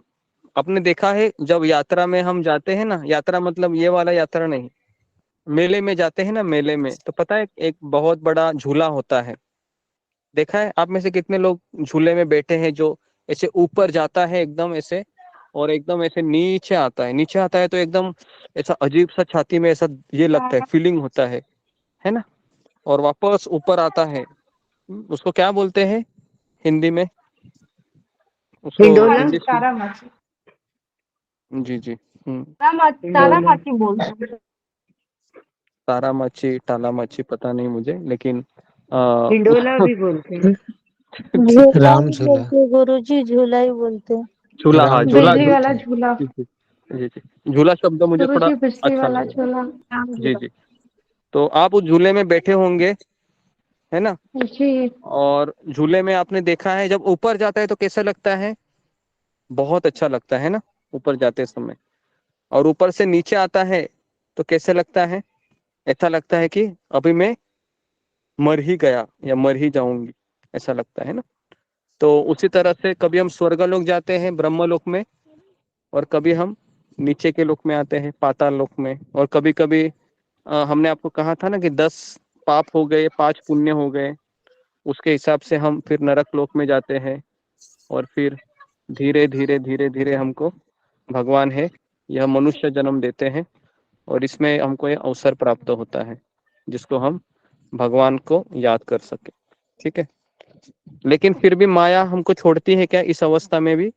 Speaker 4: आपने देखा है जब यात्रा में हम जाते हैं ना, यात्रा मतलब ये वाला यात्रा नहीं, मेले में जाते हैं ना, मेले में तो पता है एक बहुत बड़ा झूला होता है, देखा है आप में से कितने लोग झूले में बैठे हैं जो ऐसे ऊपर जाता है एकदम ऐसे और एकदम ऐसे नीचे आता है, नीचे आता है तो एकदम ऐसा अजीब सा छाती में ऐसा ये लगता है, फीलिंग होता है ना, और वापस ऊपर आता है, उसको क्या बोलते हैं हिंदी में, उसको हिंदी जी जी
Speaker 9: तारामाची बोलते हैं।
Speaker 4: तारामाची, टालामाची पता नहीं मुझे, लेकिन
Speaker 8: हिंडोला भी बोलते हैं।
Speaker 9: झूला
Speaker 10: राम
Speaker 9: भी
Speaker 10: झूला।
Speaker 9: बोलते हैं गुरुजी, झूला ही बोलते हैं।
Speaker 4: झूला, हाँ
Speaker 10: राम
Speaker 4: झूला,
Speaker 10: झूला बोलते हैं।
Speaker 8: झूला।
Speaker 4: जी जी जी, झूला शब्द मुझे थोड़ा
Speaker 8: बिजली
Speaker 4: अच्छा
Speaker 8: वाला
Speaker 4: लगा।
Speaker 8: झूला।
Speaker 4: जी जी, तो आप उस झूले में बैठे होंगे, है ना,
Speaker 8: जी।
Speaker 4: और झूले में आपने देखा है जब ऊपर जाता है तो कैसा लगता है, बहुत अच्छा लगता है ना ऊपर जाते समय, और ऊपर से नीचे आता है तो कैसे लगता है, ऐसा लगता है कि अभी मैं मर ही गया या मर ही जाऊंगी, ऐसा लगता है ना। तो उसी तरह से कभी हम स्वर्गलोक जाते हैं ब्रह्मलोक में, और कभी हम नीचे के लोक में आते हैं पाताल लोक में, और कभी कभी हमने आपको कहा था ना कि 10 पाप हो गए, 5 पुण्य हो गए, उसके हिसाब से हम फिर नरक लोक में जाते हैं, और फिर धीरे धीरे धीरे धीरे हमको भगवान है यह मनुष्य जन्म देते हैं, और इसमें हमको ये अवसर प्राप्त होता है जिसको हम भगवान को याद कर सके। ठीक है, लेकिन फिर भी माया हमको छोड़ती है क्या? इस अवस्था में भी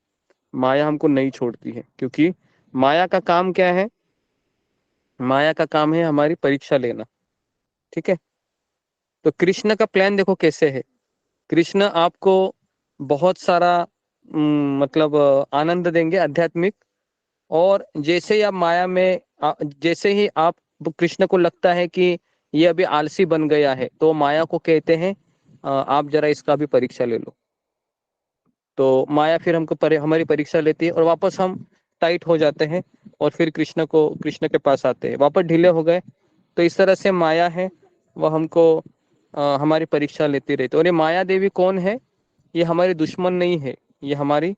Speaker 4: माया हमको नहीं छोड़ती है, क्योंकि माया का काम क्या है, माया का काम है हमारी परीक्षा लेना। ठीक है, तो कृष्ण का प्लान देखो कैसे है, कृष्ण आपको बहुत सारा मतलब आनंद देंगे आध्यात्मिक, और जैसे ही आप माया में जैसे ही आप कृष्ण को लगता है कि ये अभी आलसी बन गया है तो माया को कहते हैं आप जरा इसका भी परीक्षा ले लो, तो माया फिर हमको हमारी परीक्षा लेती है और वापस हम टाइट हो जाते हैं और फिर कृष्ण के पास आते हैं, वापस ढीले हो गए। तो इस तरह से माया है वह हमको हमारी परीक्षा लेती रहती है। और ये माया देवी कौन है? ये हमारी दुश्मन नहीं है, ये हमारी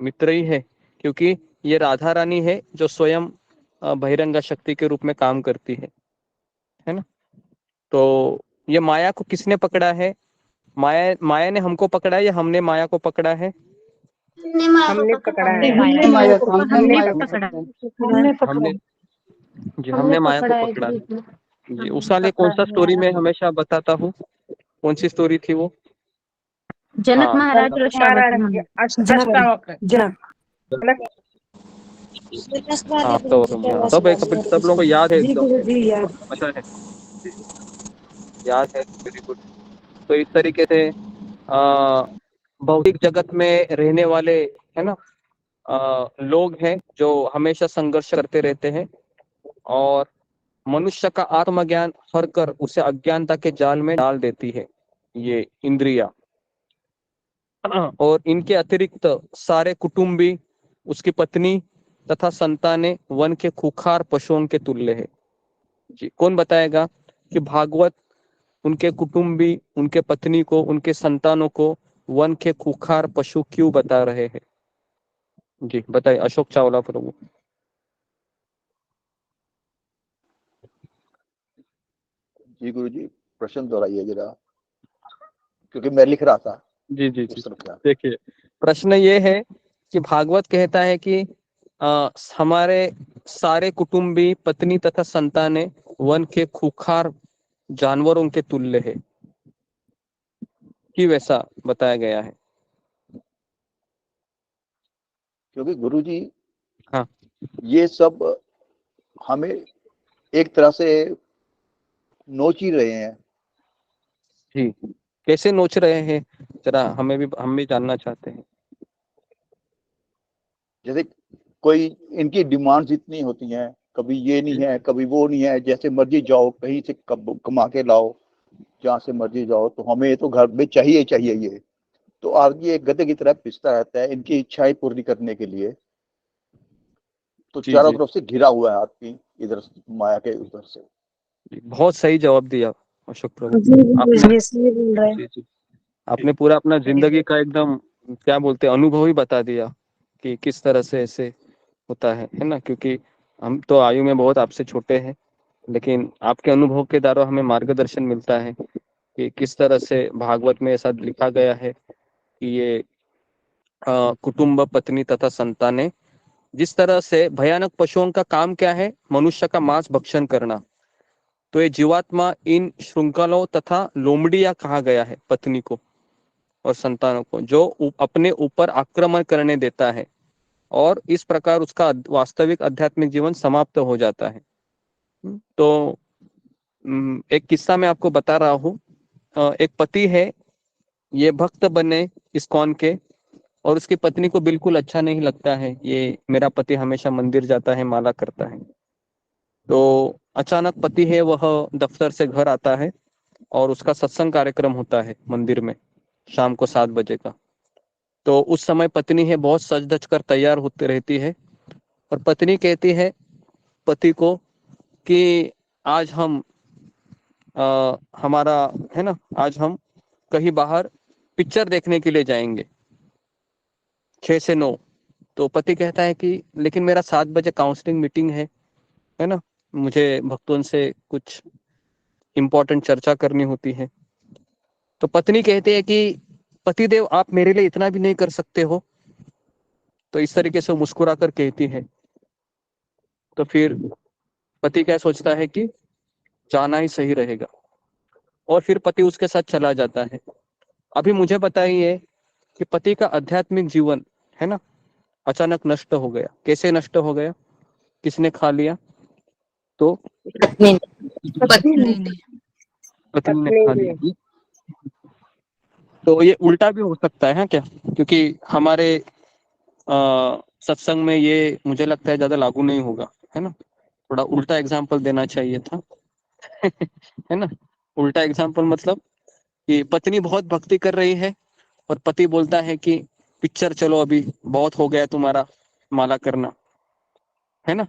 Speaker 4: मित्र ही है, क्योंकि ये राधा रानी है जो स्वयं बहिरंगा शक्ति के रूप में काम करती है ना। तो ये माया को किसने पकड़ा है? माया ने हमको पकड़ा है या हमने माया को पकड़ा है?
Speaker 2: हमने पकड़ा है।
Speaker 12: हमने माया को पकड़ा है।
Speaker 4: हमने जी हमने माया को पकड़ा है जी। उस साल कौन सा स्टोरी में हमेशा बताता हूँ, कौन सी स्टोरी थी वो?
Speaker 9: जनक
Speaker 4: हाँ,
Speaker 9: महाराज और श्रावक
Speaker 2: अष्टावक्र।
Speaker 4: हाँ तो सब लोगों को याद है
Speaker 1: जी
Speaker 4: एकदम,
Speaker 1: गुरु जी याद।
Speaker 4: पता है, याद है, वेरी गुड। तो इस तरीके से भौतिक जगत में रहने वाले है ना लोग हैं जो हमेशा संघर्ष करते रहते हैं और मनुष्य का आत्मज्ञान हर कर उसे अज्ञानता के जाल में डाल देती है ये इंद्रिया। और इनके अतिरिक्त सारे कुटुंबी, उसकी पत्नी तथा संतानें वन के खूंखार पशुओं के तुल्य है जी। कौन बताएगा कि भागवत उनके कुटुंबी, उनके पत्नी को, उनके संतानों को वन के खूंखार पशु क्यों बता रहे हैं? जी बताइए, अशोक चावला प्रभु।
Speaker 6: जी गुरु जी, प्रश्न दोहराइए जरा, क्योंकि मैं लिख रहा था।
Speaker 4: जी जी जी देखिए, प्रश्न ये है कि भागवत कहता है कि हमारे सारे कुटुंबी, पत्नी तथा संतानें वन के खूंखार जानवरों के तुल्य है, कि वैसा बताया गया है?
Speaker 6: क्योंकि गुरु जी
Speaker 4: हाँ,
Speaker 6: ये सब हमें एक तरह से नोच ही रहे हैं।
Speaker 4: जी कैसे नोच रहे हैं, जरा हम भी जानना चाहते हैं।
Speaker 6: जैसे कोई इनकी डिमांड्स इतनी होती हैं, कभी ये नहीं है, कभी वो नहीं है, जैसे मर्जी जाओ, कहीं से कमा के लाओ, जहाँ से मर्जी जाओ, तो हमें तो घर में चाहिए चाहिए ये। तो आदमी एक गधे की तरह पिसता रहता है इनकी इच्छाएं पूरी करने के लिए। तो
Speaker 4: जी
Speaker 6: चारों
Speaker 4: जी
Speaker 6: तरफ से घिरा हुआ है आदमी, इधर माया के उधर से।
Speaker 4: बहुत सही जवाब दिया अशोक प्रभु। जी जी आपने पूरा अपना जिंदगी का एकदम क्या बोलते हैं अनुभव ही बता दिया कि किस तरह से ऐसे होता है ना। क्योंकि हम तो आयु में बहुत आपसे छोटे हैं, लेकिन आपके अनुभव के द्वारा हमें मार्गदर्शन मिलता है कि किस तरह से भागवत में ऐसा लिखा गया है कि ये कुटुंब, पत्नी तथा संतानें, जिस तरह से भयानक पशुओं का काम क्या है, मनुष्य का मांस भक्षण करना। तो ये जीवात्मा इन श्रृंखलों तथा लोमड़िया कहा गया है पत्नी को और संतानों को, जो अपने ऊपर आक्रमण करने देता है और इस प्रकार उसका वास्तविक आध्यात्मिक जीवन समाप्त हो जाता है। तो एक किस्सा मैं आपको बता रहा हूँ। एक पति है, ये भक्त बने इस्कॉन के, और उसकी पत्नी को बिल्कुल अच्छा नहीं लगता है ये मेरा पति हमेशा मंदिर जाता है, माला करता है। तो अचानक पति है वह दफ्तर से घर आता है और उसका सत्संग कार्यक्रम होता है मंदिर में शाम को 7 बजे का। तो उस समय पत्नी है बहुत सज धज कर तैयार होती रहती है और पत्नी कहती है पति को कि आज हम हमारा है ना, आज हम कहीं बाहर पिक्चर देखने के लिए जाएंगे 6 से 9। तो पति कहता है कि लेकिन मेरा 7 बजे काउंसलिंग मीटिंग है ना, मुझे भक्तों से कुछ इम्पोर्टेंट चर्चा करनी होती है। तो पत्नी कहती है कि पतिदेव आप मेरे लिए इतना भी नहीं कर सकते हो। तो इस तरीके से मुस्कुरा कर कहती है। तो फिर पति क्या सोचता है कि जाना ही सही रहेगा और फिर पति उसके साथ चला जाता है। अभी मुझे बताइए कि पति का आध्यात्मिक जीवन है ना अचानक नष्ट हो गया। कैसे नष्ट हो गया, किसने खा लिया? तो पत्नी ने खा लिया। तो ये उल्टा भी हो सकता है क्या? क्योंकि हमारे सत्संग में ये मुझे लगता है ज्यादा लागू नहीं होगा, है ना। थोड़ा उल्टा एग्जाम्पल देना चाहिए था है ना। उल्टा एग्जाम्पल मतलब कि पत्नी बहुत भक्ति कर रही है और पति बोलता है कि पिक्चर चलो, अभी बहुत हो गया तुम्हारा माला करना, है ना।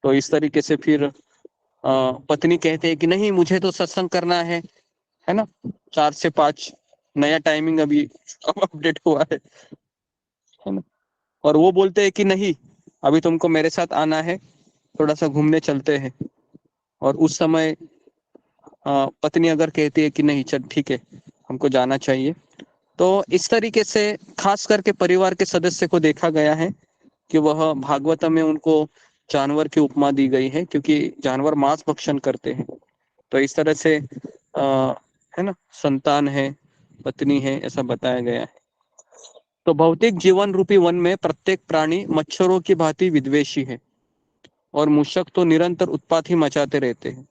Speaker 4: तो इस तरीके से फिर पत्नी कहते हैं कि नहीं, मुझे तो सत्संग करना है ना, 4 से 5 नया टाइमिंग अभी अब अपडेट हुआ है ना। और वो बोलते हैं कि नहीं, अभी तुमको मेरे साथ आना है, थोड़ा सा घूमने चलते हैं। और उस समय पत्नी अगर कहती है कि नहीं चल ठीक है, हमको जाना चाहिए, तो इस तरीके से खास करके परिवार के सदस्य को देखा गया है कि वह भागवतम में उनको जानवर की उपमा दी गई है, क्योंकि जानवर मांस भक्षण करते हैं। तो इस तरह से है ना, संतान है, पत्नी है, ऐसा बताया गया है। तो भौतिक जीवन रूपी वन में प्रत्येक प्राणी मच्छरों की भांति विद्वेषी है और मूषक तो निरंतर उत्पात ही मचाते रहते हैं।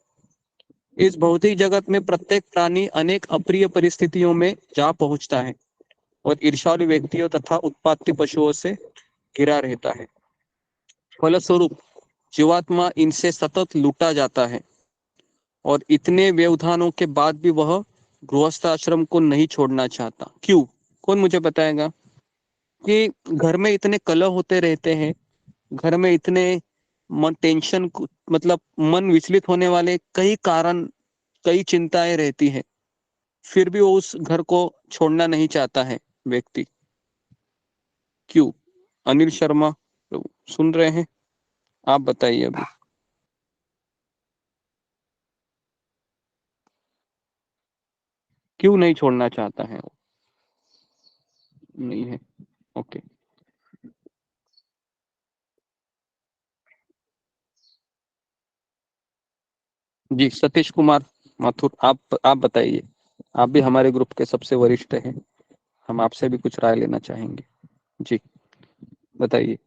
Speaker 4: इस भौतिक जगत में प्रत्येक प्राणी अनेक अप्रिय परिस्थितियों में जा पहुंचता है और ईर्ष्यालु व्यक्तियों तथा उत्पाती पशुओं से घिरा रहता है। फलस्वरूप जीवात्मा इनसे सतत लूटा जाता है और इतने व्यवधानों के बाद भी वह गृहस्थ आश्रम को नहीं छोड़ना चाहता। क्यों? कौन मुझे बताएगा? कि घर में इतने कलह होते रहते हैं, घर में इतने मन टेंशन, मतलब मन विचलित होने वाले कई कारण, कई चिंताएं रहती है, फिर भी वो उस घर को छोड़ना नहीं चाहता है व्यक्ति। क्यों? अनिल शर्मा सुन रहे हैं? आप बताइए अभी। क्यों नहीं छोड़ना चाहता है वो? नहीं है, ओके। जी, सतीश कुमार माथुर, आप बताइए। आप भी हमारे ग्रुप के सबसे वरिष्ठ हैं, हम आपसे भी कुछ राय लेना चाहेंगे। जी बताइए।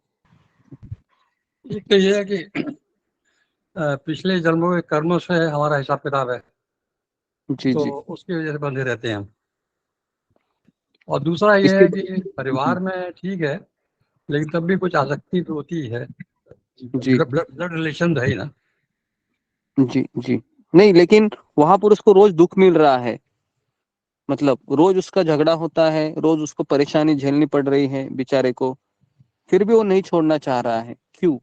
Speaker 13: एक तो ये है कि पिछले जन्मों के कर्मों से हमारा हिसाब किताब है,
Speaker 4: जी
Speaker 13: तो
Speaker 4: जी।
Speaker 13: उसकी वजह से बंधे रहते हैं हम। और दूसरा ये है कि परिवार में ठीक है, लेकिन तब भी कुछ आसक्ति तो होती है,
Speaker 4: जी
Speaker 13: ब्लड रिलेशन है ही ना।
Speaker 4: जी जी। नहीं, लेकिन वहां पर उसको रोज दुख मिल रहा है, मतलब रोज उसका झगड़ा होता है, रोज उसको परेशानी झेलनी पड़ रही है बेचारे को, फिर भी वो नहीं छोड़ना चाह रहा है। क्यों?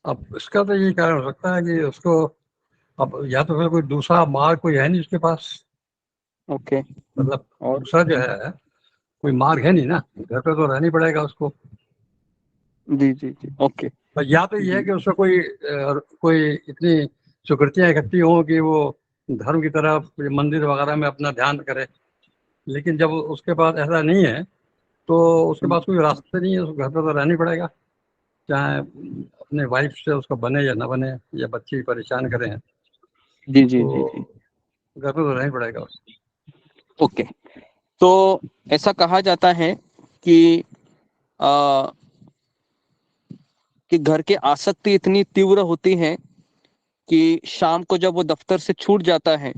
Speaker 13: अब इसका तो यही कारण हो सकता है कि उसको अब या तो फिर कोई दूसरा मार्ग कोई है नहीं उसके पास।
Speaker 4: ओके।
Speaker 13: मतलब
Speaker 4: और
Speaker 13: दूसरा जो है कोई मार्ग है नहीं ना, घर पे तो रहना ही पड़ेगा उसको।
Speaker 4: जी जी जी, ओके।
Speaker 13: पर या तो ये है कि उसको कोई इतनी सुकृतियां इकट्ठी हो कि वो धर्म की तरफ मंदिर वगैरह में अपना ध्यान करे। लेकिन जब उसके पास ऐसा नहीं है तो उसके पास कोई रास्ता नहीं है, उसको घर पे तो रहना ही पड़ेगा, चाहे अपने वाइफ से उसको बने या ना बने, या बच्चे ही परेशान करें,
Speaker 4: जी जी
Speaker 13: तो
Speaker 4: जी जी,
Speaker 13: घर पे तो रहना ही पड़ेगा उसको।
Speaker 4: ओके। तो ऐसा कहा जाता है कि आ, कि घर की आसक्ति इतनी तीव्र होती है कि शाम को जब वो दफ्तर से छूट जाता है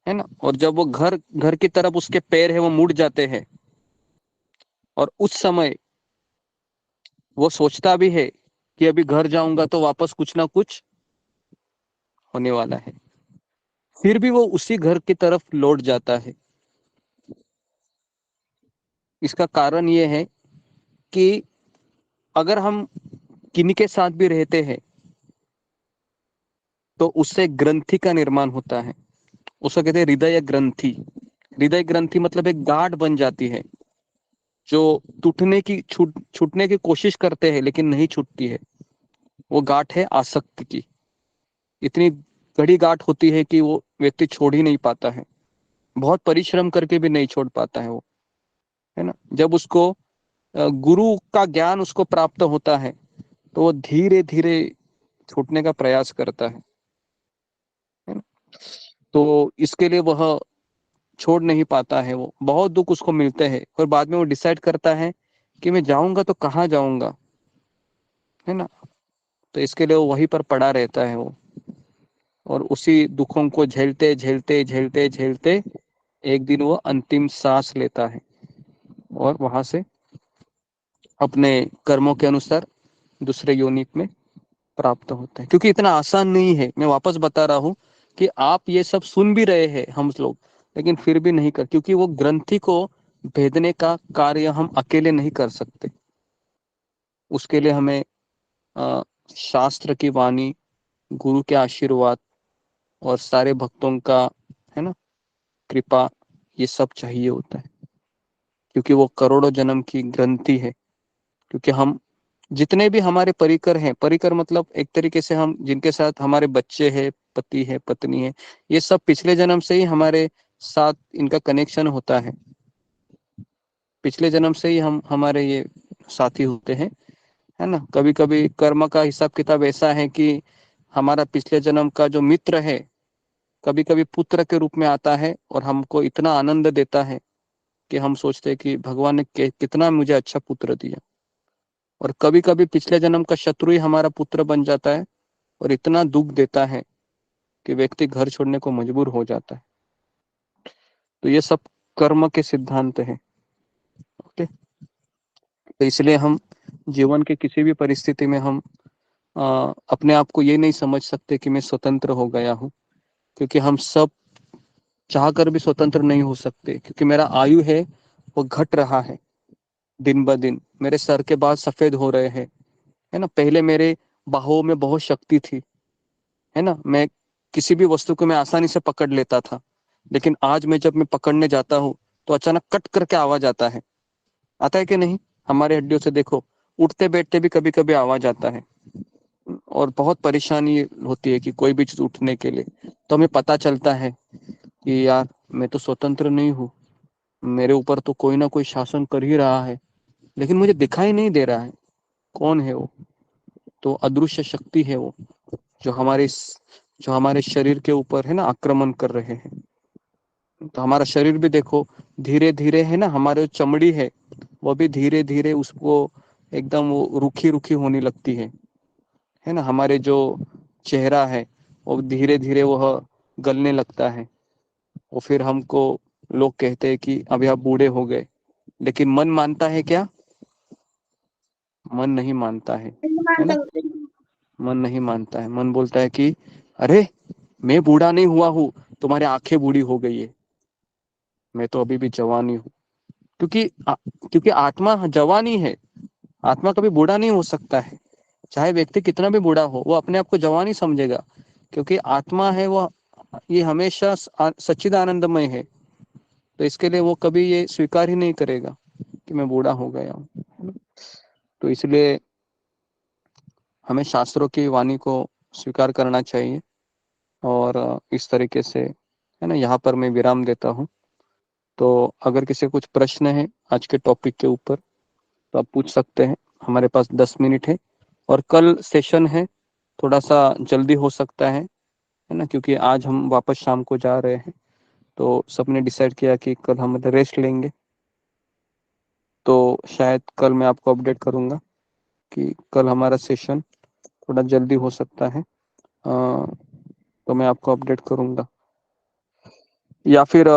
Speaker 4: ना, और जब वो घर घर की तरफ उसके पैर है वो मुड़ जाते हैं, और उस समय वो सोचता भी है कि अभी घर जाऊंगा तो वापस कुछ ना कुछ होने वाला है, फिर भी वो उसी घर की तरफ लौट जाता है। इसका कारण ये है कि अगर हम किन्हीं के साथ भी रहते हैं तो उससे ग्रंथि का निर्माण होता है, उसको कहते हैं हृदय ग्रंथि। हृदय ग्रंथि मतलब एक गांठ बन जाती है जो टूटने की छूटने की कोशिश करते हैं लेकिन नहीं छूटती है। वो गांठ है आसक्ति की, इतनी कड़ी गांठ होती है कि वो व्यक्ति छोड़ ही नहीं पाता है, बहुत परिश्रम करके भी नहीं छोड़ पाता है वो, है ना। जब उसको गुरु का ज्ञान उसको प्राप्त होता है तो वो धीरे धीरे छूटने का प्रयास करता है ना। तो इसके लिए वह छोड़ नहीं पाता है, वो बहुत दुख उसको मिलते हैं, और बाद में वो डिसाइड करता है कि मैं जाऊंगा तो कहाँ जाऊंगा, है ना। तो इसके लिए वो वहीं पर पड़ा रहता है वो, और उसी दुखों को झेलते झेलते झेलते झेलते एक दिन वो अंतिम सांस लेता है और वहां से अपने कर्मों के अनुसार दूसरे योनि में प्राप्त होते हैं। क्योंकि इतना आसान नहीं है, मैं वापस बता रहा हूँ कि आप ये सब सुन भी रहे हैं हम लोग, लेकिन फिर भी नहीं कर, क्योंकि वो ग्रंथि को भेदने का कार्य हम अकेले नहीं कर सकते। उसके लिए हमें शास्त्र की वाणी, गुरु के आशीर्वाद और सारे भक्तों का, है ना, कृपा, ये सब चाहिए होता है, क्योंकि वो करोड़ों जन्म की ग्रंथि है। क्योंकि हम जितने भी हमारे परिकर हैं, परिकर मतलब एक तरीके से हम जिनके साथ हमारे बच्चे हैं, पति है, पत्नी है, ये सब पिछले जन्म से ही हमारे साथ इनका कनेक्शन होता है। पिछले जन्म से ही हम हमारे ये साथी होते हैं, है ना। कभी कभी कर्म का हिसाब किताब ऐसा है कि हमारा पिछले जन्म का जो मित्र है कभी कभी पुत्र के रूप में आता है और हमको इतना आनंद देता है कि हम सोचते हैं कि भगवान ने कितना मुझे अच्छा पुत्र दिया। और कभी कभी पिछले जन्म का शत्रु ही हमारा पुत्र बन जाता है और इतना दुख देता है कि व्यक्ति घर छोड़ने को मजबूर हो जाता है। तो ये सब कर्म के सिद्धांत है। ओके, तो इसलिए हम जीवन के किसी भी परिस्थिति में हम अपने आप को ये नहीं समझ सकते कि मैं स्वतंत्र हो गया हूँ, क्योंकि हम सब चाहकर भी स्वतंत्र नहीं हो सकते। क्योंकि मेरा आयु है वो घट रहा है दिन ब दिन, मेरे सर के बाल सफेद हो रहे हैं, है ना। पहले मेरे बाहों में बहुत शक्ति थी, है ना, मैं किसी भी वस्तु को मैं आसानी से पकड़ लेता था। लेकिन आज जब मैं पकड़ने जाता हूँ तो अचानक कट करके आवाज आता है कि नहीं? हमारे हड्डियों से देखो, उठते बैठते भी कभी कभी आवाज आता है और बहुत परेशानी होती है कि कोई भी चीज उठने के लिए। तो हमें पता चलता है कि यार मैं तो स्वतंत्र नहीं हूँ, मेरे ऊपर तो कोई ना कोई शासन कर ही रहा है, लेकिन मुझे दिखाई नहीं दे रहा है। कौन है वो? तो अदृश्य शक्ति है वो, जो हमारे शरीर के ऊपर, है ना, आक्रमण कर रहे हैं। तो हमारा शरीर भी देखो धीरे धीरे, है ना, हमारे जो चमड़ी है वो भी धीरे धीरे उसको एकदम वो रूखी रूखी होने लगती है ना। हमारे जो चेहरा है वो धीरे धीरे वह गलने लगता है। और फिर हमको लोग कहते हैं कि अभी आप बूढ़े हो गए। लेकिन मन मानता है क्या? मन नहीं मानता है ना। मन नहीं मानता है। मन बोलता है कि अरे मैं बूढ़ा नहीं हुआ हूँ, तुम्हारी आंखें बूढ़ी हो गई है, मैं तो अभी भी जवान ही हूँ। क्योंकि आत्मा जवान ही है, आत्मा कभी बूढ़ा नहीं हो सकता है। चाहे व्यक्ति कितना भी बूढ़ा हो, वो अपने आप को जवान ही समझेगा, क्योंकि आत्मा है वो, ये हमेशा सच्चिदानंदमय है। तो इसके लिए वो कभी ये स्वीकार ही नहीं करेगा कि मैं बूढ़ा हो गया हूँ। तो इसलिए हमें शास्त्रों की वाणी को स्वीकार करना चाहिए। और इस तरीके से, है ना, यहाँ पर मैं विराम देता हूँ। तो अगर किसी कुछ प्रश्न है आज के टॉपिक के ऊपर तो आप पूछ सकते हैं। हमारे पास 10 मिनट है और कल सेशन है, थोड़ा सा जल्दी हो सकता है ना, क्योंकि आज हम वापस शाम को जा रहे हैं। तो सबने डिसाइड किया कि कल हम रेस्ट लेंगे। तो शायद कल मैं आपको अपडेट करूंगा कि कल हमारा सेशन थोड़ा जल्दी हो सकता है। तो मैं आपको अपडेट करूंगा, या फिर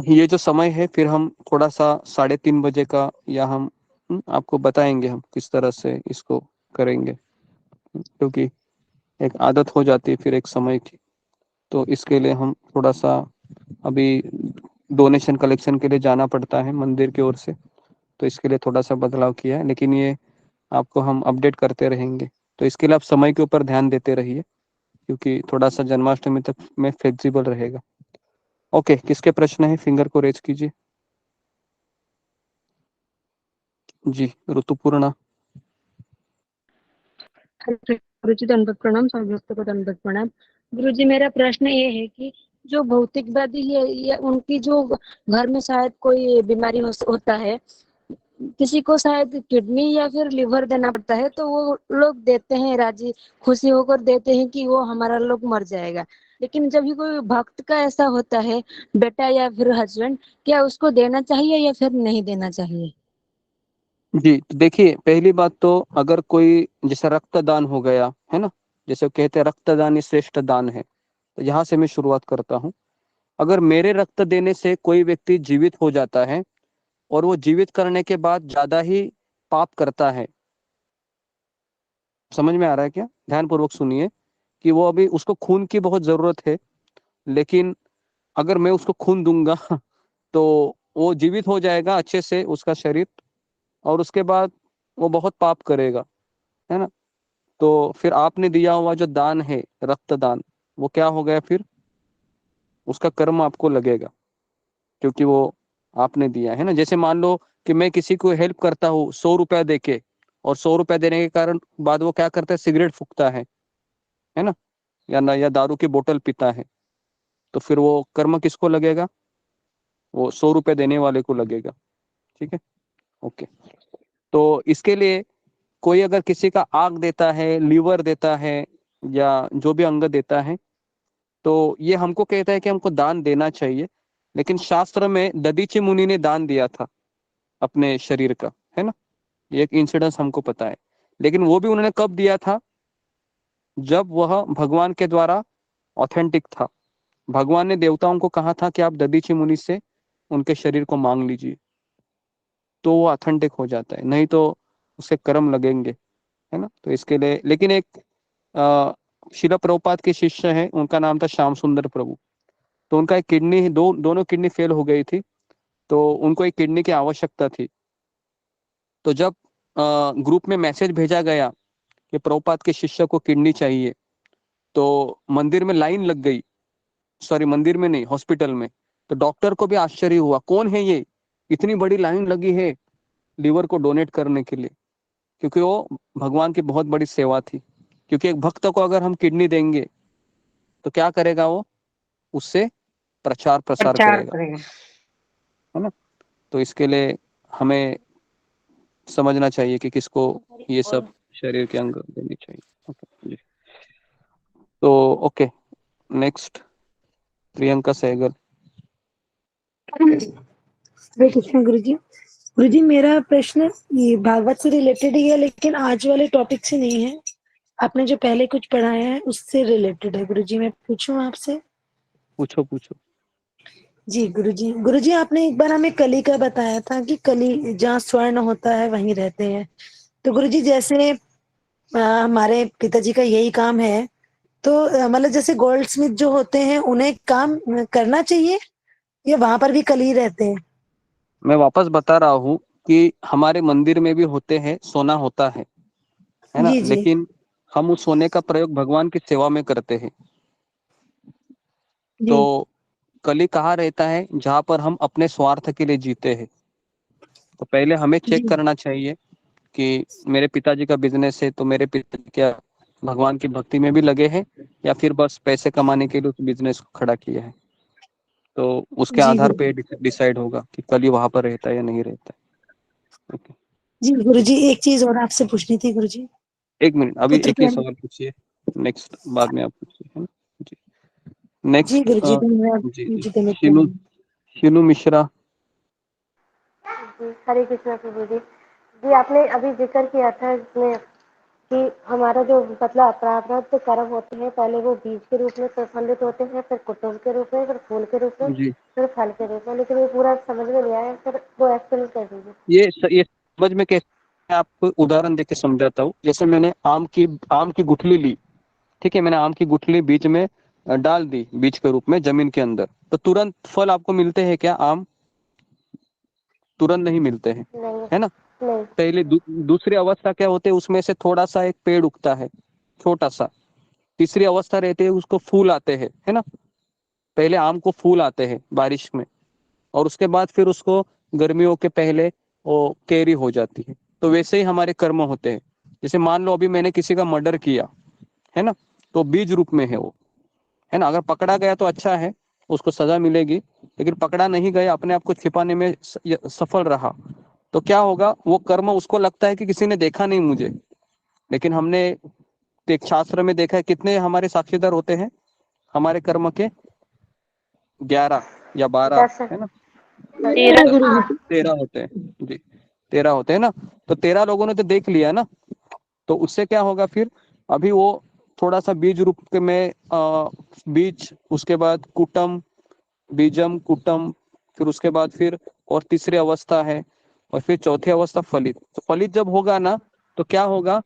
Speaker 4: ये जो समय है फिर हम थोड़ा सा 3:30 बजे का, या हम आपको बताएंगे हम किस तरह से इसको करेंगे, क्योंकि एक आदत हो जाती है फिर एक समय की। तो इसके लिए हम थोड़ा सा अभी डोनेशन कलेक्शन के लिए जाना पड़ता है मंदिर की ओर से, तो इसके लिए थोड़ा सा बदलाव किया है। लेकिन ये आपको हम अपडेट करते रहेंगे। तो इसके लिए आप समय के ऊपर ध्यान देते रहिए, क्योंकि थोड़ा सा जन्माष्टमी तक में फ्लेक्सिबल रहेगा। ओके, किसके प्रश्न है फिंगर को रेज कीजिए। जी, ऋतुपूर्णा।
Speaker 9: गुरु जी दंडवत प्रणाम, सभी भक्तों को दंडवत प्रणाम। गुरु जी, मेरा प्रश्न ये है कि जो भौतिकवादी है या उनकी जो घर में शायद कोई बीमारी होता है, किसी को शायद किडनी या फिर लिवर देना पड़ता है, तो वो लोग देते हैं, राजी खुशी होकर देते हैं कि वो हमारा लोग मर जाएगा। लेकिन जब भी कोई भक्त का ऐसा होता है, बेटा या फिर हस्बैंड, क्या उसको देना चाहिए या फिर नहीं देना चाहिए?
Speaker 4: जी, तो देखिए, पहली बात तो अगर कोई जैसे रक्तदान हो गया, है ना, जैसे कहते हैं रक्तदान ही श्रेष्ठ दान है, तो यहाँ से मैं शुरुआत करता हूँ। अगर मेरे रक्त देने से कोई व्यक्ति जीवित हो जाता है और वो जीवित करने के बाद ज्यादा ही पाप करता है, समझ में आ रहा है क्या? ध्यान पूर्वक सुनिए कि वो अभी उसको खून की बहुत जरूरत है, लेकिन अगर मैं उसको खून दूंगा तो वो जीवित हो जाएगा अच्छे से उसका शरीर, और उसके बाद वो बहुत पाप करेगा, है ना। तो फिर आपने दिया हुआ जो दान है, रक्तदान, वो क्या हो गया फिर, उसका कर्म आपको लगेगा, क्योंकि वो आपने दिया है ना। जैसे मान लो कि मैं किसी को हेल्प करता हूँ 100 रुपया देके, और 100 रुपया देने के कारण बाद वो क्या करता है, सिगरेट फूकता है ना, या दारू की बोतल पीता है, तो फिर वो कर्म किसको लगेगा, वो 100 रुपये देने वाले को लगेगा। ठीक है, ओके। तो इसके लिए कोई अगर किसी का आग देता है, लीवर देता है, या जो भी अंग देता है, तो ये हमको कहता है कि हमको दान देना चाहिए। लेकिन शास्त्र में दधीचि मुनि ने दान दिया था अपने शरीर का, है ना, ये एक इंसिडेंस हमको पता है। लेकिन वो भी उन्होंने कब दिया था, जब वह भगवान के द्वारा ऑथेंटिक था। भगवान ने देवताओं को कहा था कि आप दधीचि मुनि से उनके शरीर को मांग लीजिए, तो वो ऑथेंटिक हो जाता है, नहीं तो उससे कर्म लगेंगे, है ना। तो इसके लिए, लेकिन एक शिला प्रभुपाद के शिष्य हैं, उनका नाम था श्याम सुंदर प्रभु। तो उनका एक किडनी, दोनों किडनी फेल हो गई थी, तो उनको एक किडनी की आवश्यकता थी। तो जब ग्रुप में मैसेज भेजा गया कि प्रभुपाद के शिष्य को किडनी चाहिए, तो मंदिर में लाइन लग गई, सॉरी मंदिर में नहीं, हॉस्पिटल में। तो डॉक्टर को भी आश्चर्य हुआ, कौन है ये, इतनी बड़ी लाइन लगी है लीवर को डोनेट करने के लिए, क्योंकि वो भगवान की बहुत बड़ी सेवा थी। क्योंकि एक भक्त को अगर हम किडनी देंगे तो क्या करेगा, वो उससे प्रचार प्रसार करेगा, है ना। तो इसके लिए हमें समझना चाहिए कि किसको ये सब शरीर के अंग देने चाहिए। ओके जी, तो ओके, नेक्स्ट प्रियंका सहगल।
Speaker 1: हरे कृष्ण गुरुजी। गुरुजी मेरा प्रश्न ये भागवत से रिलेटेड ही है, लेकिन आज वाले टॉपिक से नहीं है। आपने जो पहले कुछ पढ़ाया है उससे रिलेटेड है। गुरुजी मैं पूछूं आपसे?
Speaker 4: पूछो पूछो।
Speaker 1: जी गुरुजी। गुरुजी आपने एक बार हमें कली का बताया था कि कली जहाँ स्वर्ण होता है वहीं रहते हैं। तो गुरुजी जैसे हमारे पिताजी का यही काम है, तो मतलब जैसे गोल्ड स्मिथ जो होते हैं उन्हें काम करना चाहिए या वहां पर भी कली रहते हैं?
Speaker 4: मैं वापस बता रहा हूँ कि हमारे मंदिर में भी होते हैं, सोना होता है ना,
Speaker 1: जी जी
Speaker 4: लेकिन हम उस सोने का प्रयोग भगवान की सेवा में करते हैं।
Speaker 1: जी
Speaker 4: तो कली कहाँ रहता है, जहाँ पर हम अपने स्वार्थ के लिए जीते हैं। तो पहले हमें चेक
Speaker 1: जी
Speaker 4: करना चाहिए कि मेरे पिताजी का बिजनेस है, तो मेरे पिता क्या भगवान की भक्ति में भी लगे हैं, या फिर बस पैसे कमाने के लिए उस बिजनेस को खड़ा किया है। तो उसके
Speaker 1: जी
Speaker 4: आधार
Speaker 1: गुरु
Speaker 4: पे डिसाइड होगा कि कली वहां पर रहता है या नहीं रहता है। ओके,
Speaker 1: जी गुरुजी एक चीज और आपसे पूछनी थी गुरुजी।
Speaker 4: एक मिनट, अभी
Speaker 1: पुत्र
Speaker 4: एक ही
Speaker 1: प्रेम।
Speaker 4: सवाल पूछिए, नेक्स्ट बाद में आप पूछिए, है ना जी।
Speaker 1: जी
Speaker 4: नेक्स्ट
Speaker 1: गुरुजी धन्यवाद।
Speaker 4: जी जी,
Speaker 1: जी धन्यवाद
Speaker 4: शिनू
Speaker 1: प्रणाम।
Speaker 4: शिनू मिश्रा।
Speaker 14: जी हरे कृष्णा प्रभु जी। जी आपने अभी जिक्र किया था इसमें कि हमारा जो मतलब प्रारब्ध कर्म होते हैं, पहले वो बीज के रूप में प्रफलित होते हैं, फिर कुटुंब के रूप में, फिर फूल के रूप में,
Speaker 4: जी,
Speaker 14: फिर फल के रूप में। लेकिन ये पूरा समझ में नहीं आया, फिर वो एक्सप्लेन कर दीजिए।
Speaker 4: ये समझ में कैसे, मैं आपको उदाहरण देके समझाता हूँ। जैसे मैंने आम की गुठली ली, ठीक है, मैंने आम की गुठली बीच में डाल दी, बीज के रूप में जमीन के अंदर, तो तुरंत फल आपको मिलते हैं क्या? आम तुरंत नहीं मिलते हैं,
Speaker 14: नहीं
Speaker 4: है ना।
Speaker 14: नहीं।
Speaker 4: पहले दूसरी अवस्था क्या होते है, उसमें से थोड़ा सा एक पेड़ उगता है, छोटा सा। तीसरी अवस्था रहती है, उसको फूल आते हैं, है ना। पहले आम को फूल आते हैं बारिश में, और उसके बाद फिर उसको गर्मियों के पहले वो कैरी हो जाती है। तो वैसे ही हमारे कर्म होते हैं। जैसे मान लो अभी मैंने किसी का मर्डर किया, है ना, तो बीज रूप में है वो, है ना। अगर पकड़ा गया तो अच्छा है, उसको सजा मिलेगी। लेकिन पकड़ा नहीं गया, अपने आप को छिपाने में सफल रहा, तो क्या होगा, वो कर्म उसको लगता है कि किसी ने देखा नहीं मुझे। लेकिन हमने एक शास्त्र में देखा है, कितने हमारे साक्षीदार होते हैं हमारे कर्म के? 11 या 12,
Speaker 14: 10
Speaker 4: है ना,
Speaker 1: 13 गुरुजी।
Speaker 4: 13 होते हैं जी, 13 होते हैं ना। तो 13 लोगों ने तो देख लिया ना, तो उससे क्या होगा फिर, अभी वो थोड़ा सा बीज रूप के में बीज, उसके बाद कुटम, बीजम कुटम, फिर उसके बाद फिर और तीसरी अवस्था है, और फिर चौथी अवस्था फलित। तो फलित जब होगा ना, तो क्या होगा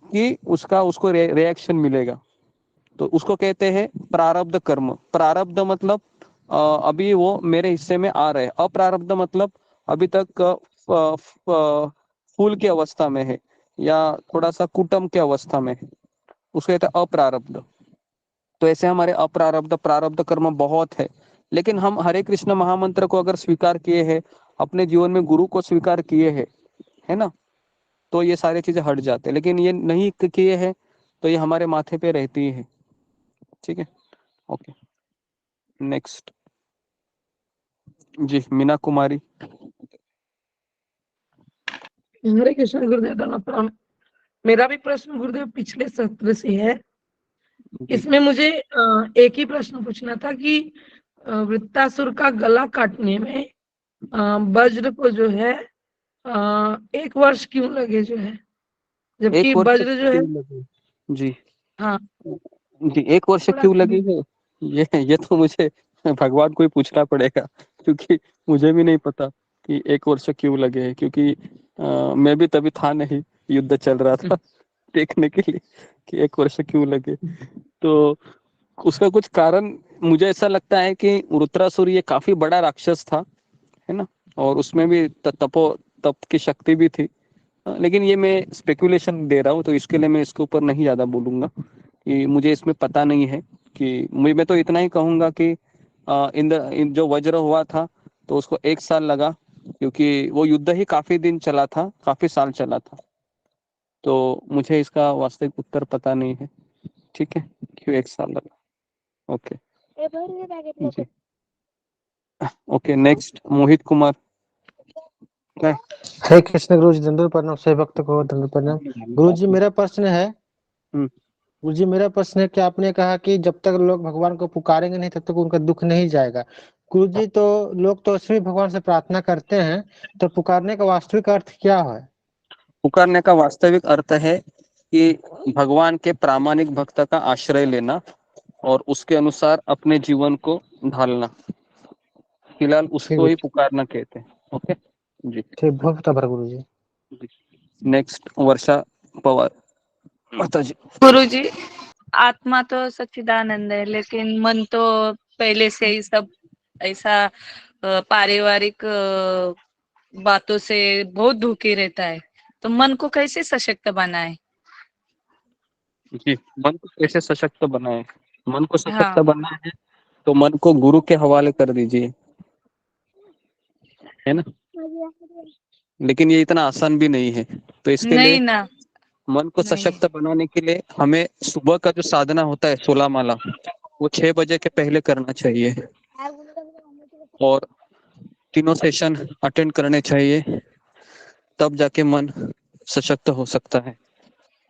Speaker 4: कि उसको रिएक्शन मिलेगा। तो उसको कहते हैं प्रारब्ध कर्म। प्रारब्ध मतलब अभी वो मेरे हिस्से में आ रहे हैं। अप्रारब्ध मतलब अभी तक फूल की अवस्था में है या थोड़ा सा कुटम की अवस्था में है, उसको कहते हैं अप्रारब्ध। तो ऐसे हमारे अप्रारब्ध प्रारब्ध कर्म बहुत है, लेकिन हम हरे कृष्ण महामंत्र को अगर स्वीकार किए हैं, अपने जीवन में गुरु को स्वीकार किए हैं, है ना, तो ये सारी चीजें हट जाते हैं। लेकिन ये नहीं किए हैं तो ये हमारे माथे पे रहती है। ठीक है, ओके नेक्स्ट जी, मीना कुमारी।
Speaker 5: हरे कृष्ण गुरुदेव दंडवत प्रणाम। मेरा भी प्रश्न गुरुदेव पिछले सत्र से है। इसमें मुझे एक ही प्रश्न पूछना था कि वृत्तासुर का गला काटने में वज्र को जो है 1 वर्ष क्यों लगे जो है, जबकि
Speaker 4: 1 वर्ष
Speaker 5: वज्र जो है
Speaker 4: क्यों लगे? जी
Speaker 5: हाँ
Speaker 4: जी, 1 वर्ष क्यों लगी है, ये तो मुझे भगवान को ही पूछना पड़ेगा, क्योंकि मुझे भी नहीं पता कि 1 वर्ष क्यों लगे हैं, क्योंकि मैं भी तभी था नहीं, युद्ध चल रहा था देखने के लिए कि 1 वर्ष क्यों लगे। तो उसका कुछ कारण मुझे ऐसा लगता है कि वृत्रासुर ये काफी बड़ा राक्षस था, है ना, और उसमें भी तप की शक्ति भी थी। लेकिन ये मैं स्पेकुलेशन दे रहा हूँ, तो इसके लिए मैं इसके ऊपर नहीं ज्यादा बोलूंगा कि मुझे इसमें पता नहीं है। कि मैं तो इतना ही कहूंगा कि इन जो वज्र हुआ था तो उसको 1 साल लगा, क्योंकि वो युद्ध ही काफी दिन चला था, काफी साल चला था। तो मुझे इसका वास्तविक उत्तर पता नहीं है। ठीक है, क्यों 1 साल लगा। ओके जी, ओके नेक्स्ट मोहित कुमार।
Speaker 10: हरे कृष्ण गुरु जी, दंडवत प्रणाम। सभी भक्त को दंडवत प्रणाम। गुरु जी मेरा प्रश्न है, गुरु जी मेरा प्रश्न है कि आपने कहा कि जब तक लोग भगवान को पुकारेंगे नहीं तब तक उनका दुख नहीं जाएगा। गुरु जी तो लोग तो उसमें भगवान से प्रार्थना करते हैं, तो पुकारने का वास्तविक अर्थ क्या है?
Speaker 4: पुकारने का वास्तविक अर्थ है कि भगवान के प्रामाणिक भक्त का आश्रय लेना और उसके अनुसार अपने जीवन को ढालना, फिलहाल उसको ही पुकारना कहते हैं। ओके जी,
Speaker 10: ठीक, बहुत आभार गुरु जी।
Speaker 4: नेक्स्ट वर्षा पवार माता जी।
Speaker 15: गुरु जी, आत्मा तो सच्चिदानंद है, लेकिन मन तो पहले से ही सब ऐसा पारिवारिक बातों से बहुत दुखी रहता है, तो मन को कैसे सशक्त बनाए?
Speaker 4: जी, मन को कैसे सशक्त बनाए? मन को सशक्त बनाए है तो मन को गुरु के हवाले कर दीजिए, है ना। लेकिन ये इतना आसान भी नहीं है, तो इसके लिए मन को सशक्त बनाने के लिए हमें सुबह का जो साधना होता है 16 माला, वो 6 बजे के पहले करना चाहिए और 3 सेशन अटेंड करने चाहिए, तब जाके मन सशक्त हो सकता है।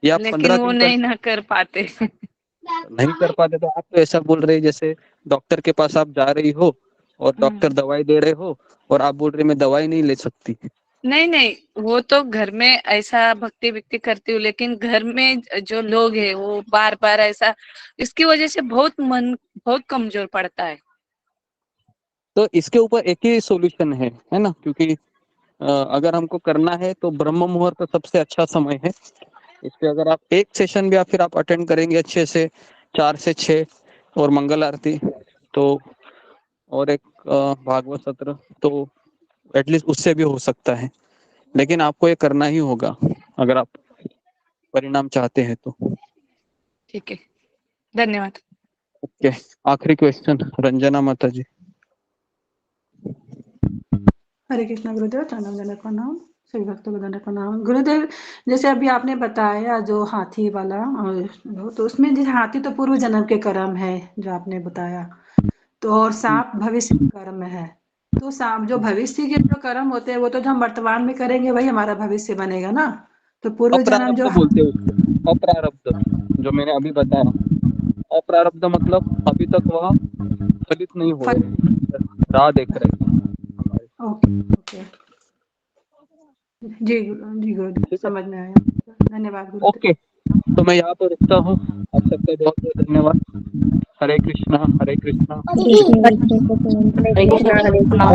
Speaker 4: या
Speaker 15: लेकिन
Speaker 4: 15
Speaker 15: वो
Speaker 4: दिन
Speaker 15: नहीं ना कर पाते
Speaker 4: नहीं कर पाते तो आप तो ऐसा बोल रहे हैं जैसे डॉक्टर के पास आप जा रही हो और डॉक्टर दवाई दे रहे हो और आप बोल रहे मैं दवाई नहीं ले सकती।
Speaker 15: नहीं, वो तो घर में ऐसा भक्ति व्यक्ति करती हूँ, लेकिन घर में जो लोग हैं वो बार बार ऐसा, इसकी वजह से मन बहुत कमजोर पड़ता है।
Speaker 4: तो इसके ऊपर एक ही सॉल्यूशन है ना, क्योंकि अगर हमको करना है तो ब्रह्म मुहूर्त सबसे अच्छा समय है। इसलिए अगर आप एक सेशन भी आप फिर आप अटेंड करेंगे अच्छे से 4 से 6 और मंगल आरती तो और एक भागवत सत्र, तो एटलीस्ट उससे भी हो सकता है। लेकिन आपको ये करना ही होगा अगर आप परिणाम चाहते हैं तो।
Speaker 15: ठीक है, धन्यवाद।
Speaker 4: ओके, आखिरी क्वेश्चन रंजना माता जी।
Speaker 8: हरे कृष्ण गुरुदेव, दंडवत प्रणाम। सभी भक्तों को दंडवत प्रणाम। गुरुदेव, जैसे अभी आपने बताया जो हाथी वाला, तो उसमें जैसे हाथी तो पूर्व जन्म के कर्म है जो आपने बताया, तो और सांप भविष्य के कर्म है। तो सांप जो भविष्य के जो कर्म होते हैं वो तो जो हम वर्तमान में करेंगे वही हमारा भविष्य बनेगा ना। तो पूर्व जन्म जो
Speaker 4: बोलते हैं उसको, अप्रारब्ध, जो मैंने अभी बताया। अप्रारब्ध मतलब अभी तक वह फलित नहीं हो रहे, राह देख रहे।
Speaker 8: ओके जी गुरु, समझ में आया। धन्यवाद गुरु।
Speaker 4: ओके, तो मैं यहाँ पर रुकता हूँ। आप सबका बहुत बहुत धन्यवाद। हरे कृष्णा हरे कृष्णा
Speaker 2: हरे कृष्णा हरे कृष्णा।